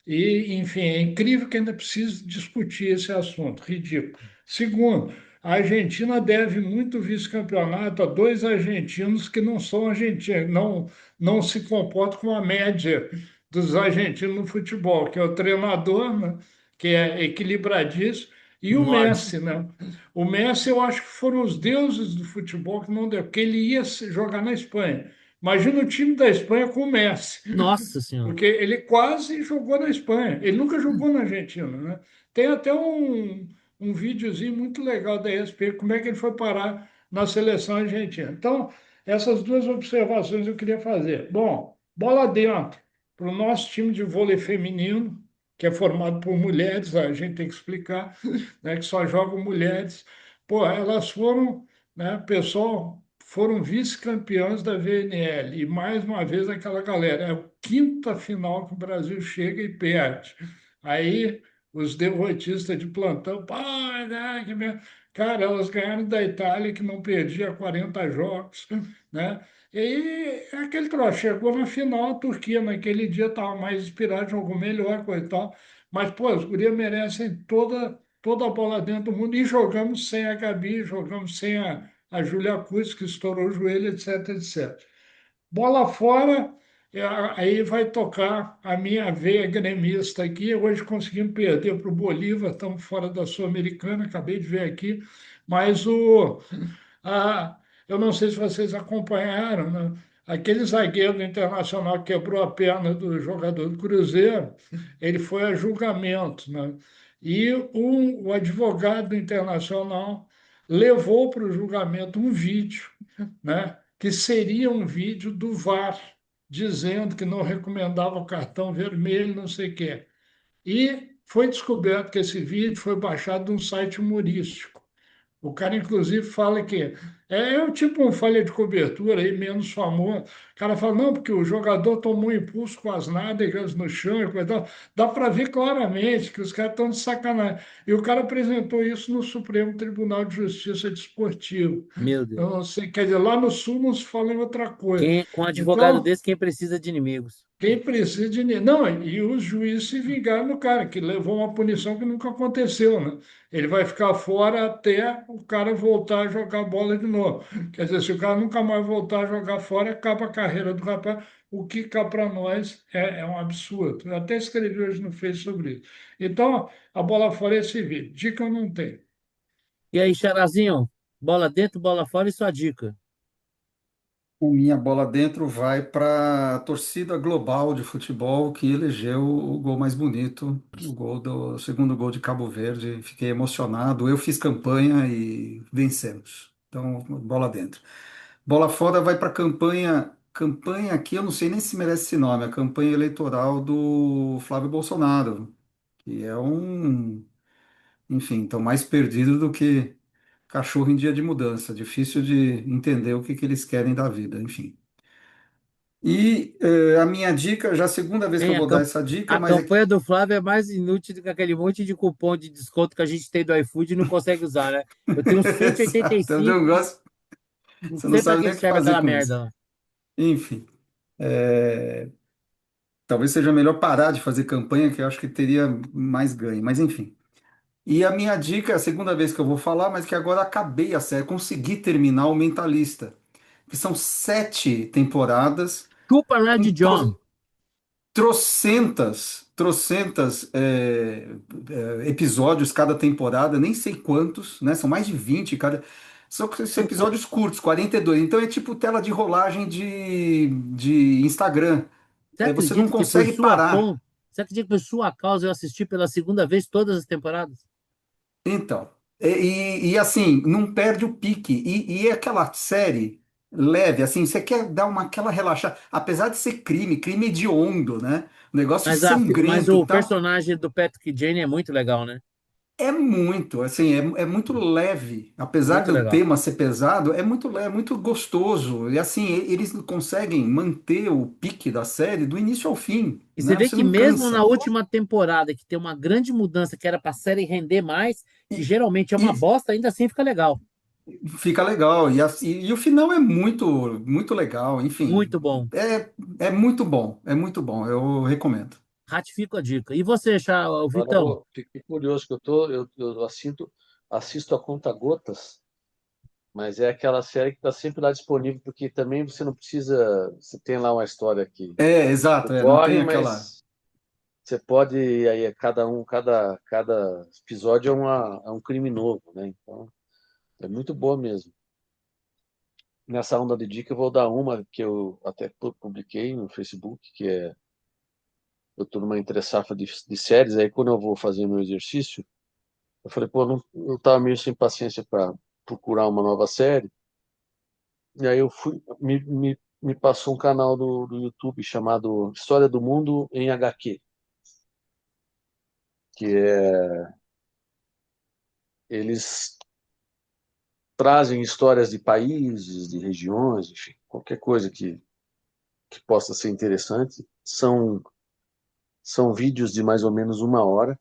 E, enfim, é incrível que ainda precise discutir esse assunto. Ridículo. Segundo, a Argentina deve muito vice-campeonato a dois argentinos que não são argentinos, não se comportam com a média dos argentinos no futebol, que é o treinador, né, que é equilibradíssimo, e o Nórdico. Messi, né? O Messi, eu acho que foram os deuses do futebol que não deu, porque ele ia jogar na Espanha. Imagina o time da Espanha com o Messi, Nossa Senhora. porque ele quase jogou na Espanha, ele nunca jogou na Argentina, né? Tem até um videozinho muito legal da ESPN, como é que ele foi parar na seleção argentina. Então, essas duas observações eu queria fazer. Bom, bola dentro para o nosso time de vôlei feminino, que é formado por mulheres, a gente tem que explicar, né, que só jogam mulheres. Pô, elas foram, né, pessoal, foram vice-campeãs da VNL. E mais uma vez aquela galera, é a quinta final que o Brasil chega e perde. Aí os derrotistas de plantão, pá, né, cara, elas ganharam da Itália que não perdia 40 jogos, né? E aí, é aquele troço, chegou na final, a Turquia naquele dia estava mais inspirada, jogou melhor, coisa e tal. Mas, pô, as gurias merecem toda a bola dentro do mundo. E jogamos sem a Gabi, jogamos sem a Júlia Cruz, que estourou o joelho, etc, etc. Bola fora, aí vai tocar a minha veia gremista aqui. Hoje conseguimos perder para o Bolívar, estamos fora da Sul-Americana, acabei de ver aqui. Mas a, eu não sei se vocês acompanharam, né? Aquele zagueiro do Internacional que quebrou a perna do jogador do Cruzeiro, ele foi a julgamento, né? E o advogado do Internacional levou para o julgamento um vídeo, né? Que seria um vídeo do VAR, dizendo que não recomendava o cartão vermelho, não sei o quê. E foi descoberto que esse vídeo foi baixado de um site humorístico. O cara, inclusive, fala que é tipo um falha de cobertura aí, menos famoso. O cara fala, não, porque o jogador tomou um impulso com as nádegas no chão e coisa e tal. Dá para ver claramente que os caras estão de sacanagem. E o cara apresentou isso no Supremo Tribunal de Justiça Desportivo. Meu Eu Deus. não sei, quer dizer, lá no Sul não se fala em outra coisa. Com um advogado Então, desse, quem precisa de inimigos? quem precisa de. Não, e os juízes se vingaram no cara, que levou uma punição que nunca aconteceu, né? Ele vai ficar fora até o cara voltar a jogar bola de novo. Quer dizer, se o cara nunca mais voltar a jogar fora, acaba a carreira do rapaz, o que cá para nós é um absurdo. Eu até escrevi hoje no Face sobre isso. Então, a bola fora é esse vídeo. Dica eu não tenho. E aí, Charazinho? Bola dentro, bola fora e sua dica. A minha bola dentro vai para a torcida global de futebol que elegeu o gol mais bonito, o segundo gol de Cabo Verde. Fiquei emocionado. Eu fiz campanha e vencemos. Então, bola dentro. Bola fora vai para campanha aqui, eu não sei nem se merece esse nome, a campanha eleitoral do Flávio Bolsonaro, que é enfim, estão mais perdidos do que cachorro em dia de mudança. Difícil de entender o que que eles querem da vida, enfim. E a minha dica, já é a segunda vez que eu Hein, vou dar essa dica, a mas campanha do Flávio é mais inútil do que aquele monte de cupom de desconto que a gente tem do iFood e não consegue usar, né? Eu tenho exato, eu não 185, gosto, não você não sei para sabe que nem o que que serve fazer aquela com isso. merda lá. Enfim, é, talvez seja melhor parar de fazer campanha, que eu acho que teria mais ganho, mas enfim. E a minha dica é a segunda vez que eu vou falar, mas que agora acabei a série, consegui terminar o Mentalista, que são 7 temporadas Chupa Red com John. trocentas trocentas episódios cada temporada, nem sei quantos, né? São mais de 20 cada. São episódios curtos, 42. Então é tipo tela de rolagem de Instagram. Você Você não acredita que por consegue sua parar. conta, você acredita que por sua causa eu assisti pela segunda vez todas as temporadas? Então, assim, não perde o pique. E é aquela série leve, assim, você quer dar aquela relaxada. Apesar de ser crime hediondo, né? Um negócio Mas sangrento e o tal. personagem do Patrick Jane é muito legal, né? É muito, assim, é muito leve. Apesar Muito do legal. tema ser pesado, é muito leve, é muito gostoso. E assim, eles conseguem manter o pique da série do início ao fim, E você né? vê Você que não mesmo na cansa. última temporada, que tem uma grande mudança, que era para a série render mais, que E, geralmente é uma e bosta, ainda assim fica legal. fica legal. E o final é muito, muito legal. Enfim, Muito bom. é muito bom. É muito bom. Eu recomendo. Ratifico a dica. E você, Agora Vitão? fiquei curioso, que eu assisto a conta-gotas, mas é aquela série que está sempre lá disponível, porque também você não precisa. Você tem lá uma história que Exato, não tem ocorre, aquela. mas você pode. Aí cada episódio é um crime novo, né? Então, é muito boa mesmo. Nessa onda de dica, eu vou dar uma que eu até publiquei no Facebook, que é. Eu estou numa entre-safra de séries, aí quando eu vou fazer meu exercício, eu falei, pô, não, eu estava meio sem paciência para procurar uma nova série. E aí eu fui, me passou um canal do YouTube chamado História do Mundo em HQ, que eles trazem histórias de países, de regiões, enfim, qualquer coisa que possa ser interessante. São vídeos de mais ou menos uma hora.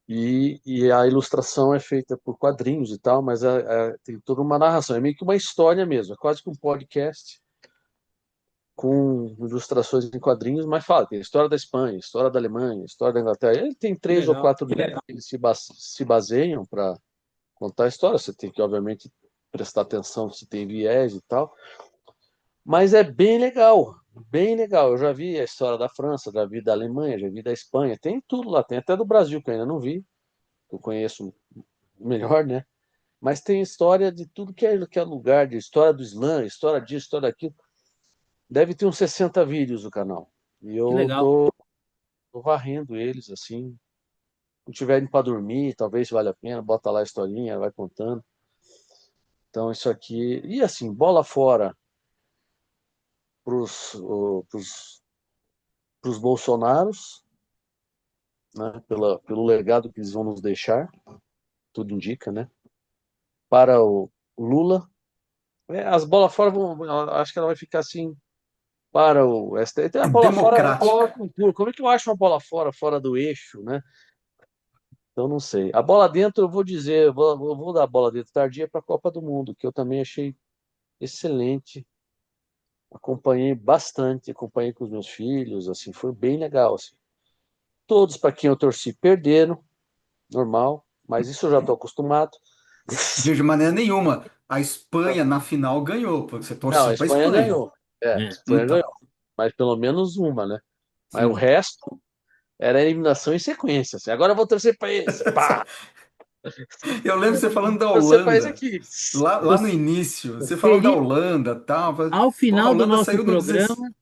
E a ilustração é feita por quadrinhos e tal, mas tem toda uma narração. É meio que uma história mesmo, é quase que um podcast com ilustrações em quadrinhos, mas fala, tem a história da Espanha, história da Alemanha, história da Inglaterra. Ele tem Que três ou legal. quatro livros que eles se baseiam para contar a história. Você tem que, obviamente, prestar atenção se tem viés e tal. Mas é bem legal, bem legal. Eu já vi a história da França, já vi da Alemanha, já vi da Espanha. Tem tudo lá, tem até do Brasil, que eu ainda não vi, que eu conheço melhor, né? Mas tem história de tudo que é lugar, de história do Islã, história disso, história daquilo. Deve ter uns 60 vídeos no canal. E Que eu legal. tô varrendo eles, assim. Se tiver indo para dormir, talvez valha a pena, bota lá a historinha, vai contando. Então, isso aqui. E assim, bola fora pros, pros Bolsonaros, né? Pelo legado que eles vão nos deixar, tudo indica, né? Para o Lula. As bolas fora vão. Acho que ela vai ficar assim. Para o STF. Tem a bola fora, é bola Democrática. com pulo. Como é que eu acho uma bola fora, fora do eixo, né? Então não sei. A bola dentro, eu vou dizer, eu vou dar a bola dentro tardia para a Copa do Mundo, que eu também achei excelente. Acompanhei bastante, acompanhei com os meus filhos, assim, foi bem legal, assim. Todos para quem eu torci perderam, normal, mas isso eu já estou acostumado. De maneira nenhuma. A Espanha na final ganhou, porque você Não, a torceu para a Espanha Espanha. ganhou. A É. Espanha Então, ganhou. Mas pelo menos uma, né? Mas o sim. resto era eliminação em sequência. Assim. Agora eu vou torcer para esse. Pá! Eu lembro você falando da Torcer para esse Holanda, aqui. lá no início, você falando da Seria, Holanda, tal. ao Pô, a final do Holanda nosso saiu no 16. programa,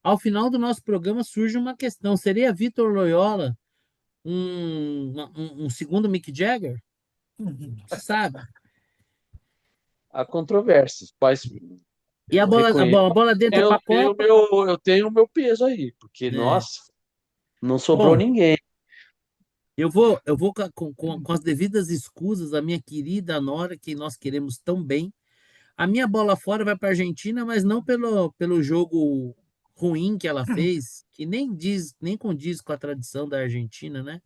ao final do nosso programa surge uma questão. Seria Vitor Loyola um segundo Mick Jagger? Se sabe? Há controvérsias, mas E a eu bola, reconheço. a bola dentro é para Eu a tenho o Copa? meu, eu tenho o meu peso aí, porque, É. nossa, não sobrou Bom, ninguém. eu vou com as devidas escusas, a minha querida Nora, que nós queremos tão bem. A minha bola fora vai para a Argentina, mas não pelo jogo ruim que ela fez, que nem condiz com a tradição da Argentina, né?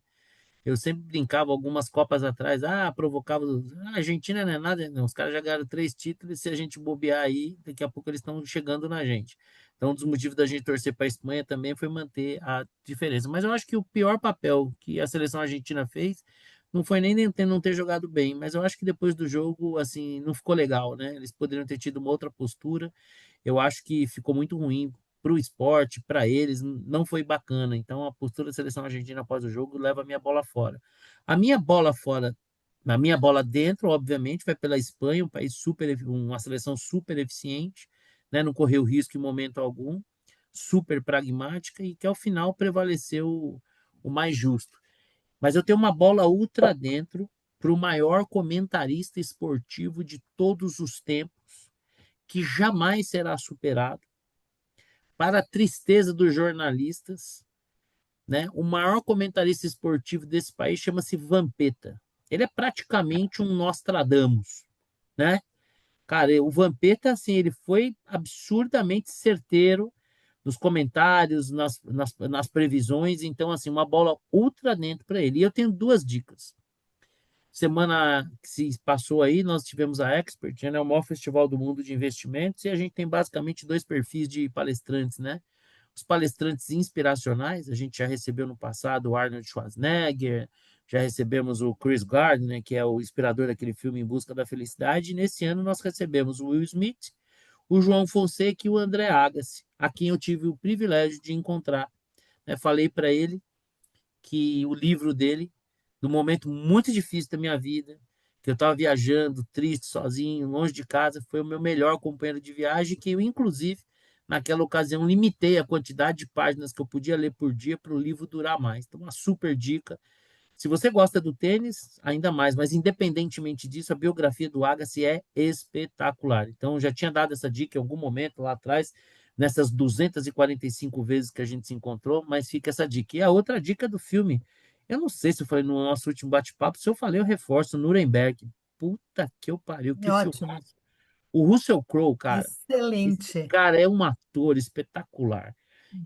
Eu sempre brincava algumas Copas atrás, provocava. A Argentina não é nada, não. Os caras já ganharam 3 títulos, e se a gente bobear aí, daqui a pouco eles estão chegando na gente. Então, um dos motivos da gente torcer para a Espanha também foi manter a diferença. Mas eu acho que o pior papel que a seleção argentina fez não foi nem não ter jogado bem, mas eu acho que depois do jogo, assim, não ficou legal, né? Eles poderiam ter tido uma outra postura. Eu acho que ficou muito ruim para o esporte, para eles, não foi bacana. Então, a postura da seleção argentina após o jogo leva a minha bola fora. A minha bola fora, a minha bola dentro, obviamente, vai pela Espanha, um país uma seleção super eficiente, né? Não correu risco em momento algum, super pragmática e que ao final prevaleceu o mais justo. Mas eu tenho uma bola ultra dentro para o maior comentarista esportivo de todos os tempos, que jamais será superado, para a tristeza dos jornalistas, né? O maior comentarista esportivo desse país chama-se Vampeta. Ele é praticamente um Nostradamus, né? Cara, o Vampeta, assim, ele foi absurdamente certeiro nos comentários, nas previsões. Então, assim, uma bola ultra dentro para ele. E eu tenho duas dicas. Semana que se passou aí, nós tivemos a Expert, né, o maior festival do mundo de investimentos, e a gente tem basicamente dois perfis de palestrantes, né? Os palestrantes inspiracionais, a gente já recebeu no passado o Arnold Schwarzenegger, já recebemos o Chris Gardner, que é o inspirador daquele filme Em Busca da Felicidade, e nesse ano nós recebemos o Will Smith, o João Fonseca e o André Agassi, a quem eu tive o privilégio de encontrar. Né? Falei para ele que o livro dele, num momento muito difícil da minha vida, que eu estava viajando, triste, sozinho, longe de casa, foi o meu melhor companheiro de viagem, que eu, inclusive, naquela ocasião, limitei a quantidade de páginas que eu podia ler por dia para o livro durar mais. Então, uma super dica. Se você gosta do tênis, ainda mais, mas independentemente disso, a biografia do Agassi é espetacular. Então, já tinha dado essa dica em algum momento lá atrás, nessas 245 vezes que a gente se encontrou, mas fica essa dica. E a outra dica do filme, eu não sei se eu falei no nosso último bate-papo, se eu falei, eu reforço, Nuremberg. Puta que eu pariu, que Ótimo. filmaço. O Russell Crowe, cara, esse Excelente. cara é um ator espetacular.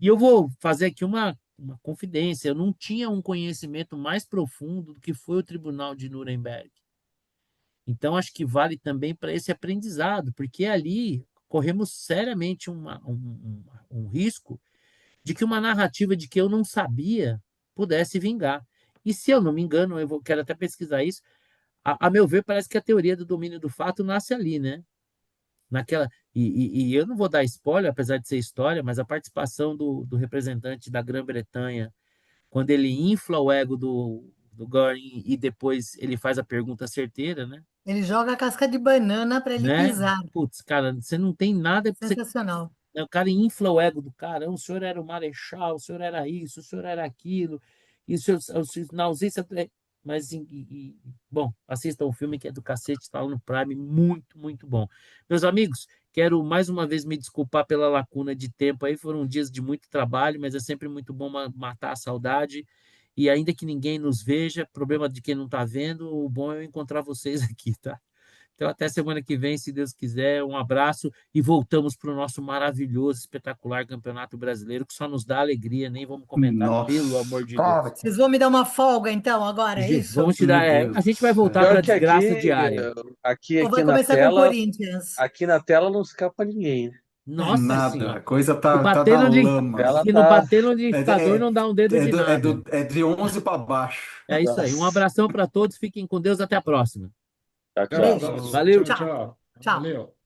E eu vou fazer aqui uma confidência. Eu não tinha um conhecimento mais profundo do que foi o Tribunal de Nuremberg. Então, acho que vale também para esse aprendizado, porque ali corremos seriamente um risco de que uma narrativa de que eu não sabia pudesse vingar. E se eu não me engano, quero até pesquisar isso, a meu ver, parece que a teoria do domínio do fato nasce ali, né? Naquela e eu não vou dar spoiler, apesar de ser história, mas a participação do representante da Grã-Bretanha, quando ele infla o ego do Göring e depois ele faz a pergunta certeira, Ele joga a casca de banana para ele né? pisar. Putz, cara, você não tem nada para você. Sensacional. O cara infla o ego do cara. O senhor era o marechal, o senhor era isso, o senhor era aquilo, e na ausência. Mas, bom, assistam o filme que é do cacete, está lá no Prime, muito, muito bom. Meus amigos, quero mais uma vez me desculpar pela lacuna de tempo aí, foram dias de muito trabalho, mas é sempre muito bom matar a saudade. E ainda que ninguém nos veja, problema de quem não está vendo, o bom é eu encontrar vocês aqui, tá? Então, até semana que vem, se Deus quiser. Um abraço e voltamos para o nosso maravilhoso, espetacular Campeonato Brasileiro, que só nos dá alegria, nem vamos comentar, pelo amor Nossa, de Deus. cara, Vocês vão me dar uma folga então agora, é isso? Vamos te dar. meu A Deus do gente vai voltar céu. para Pior a que desgraça aqui, diária. aqui, Ou vai aqui na começar com o tela, Corinthians? aqui na tela não escapa ninguém, né? Nossa Nada, a Senhora. coisa Se tá bater da no, A lama. tela se não tá. bater no É, liquidificador, não dá um dedo de nada. é de 11 para baixo. É isso aí. Um Nossa. abração para todos. Fiquem com Deus. Até a próxima. Tchau, Até a tchau. Beijos. próxima. Falou. Valeu. Tchau, Tchau. tchau. Tchau. Valeu.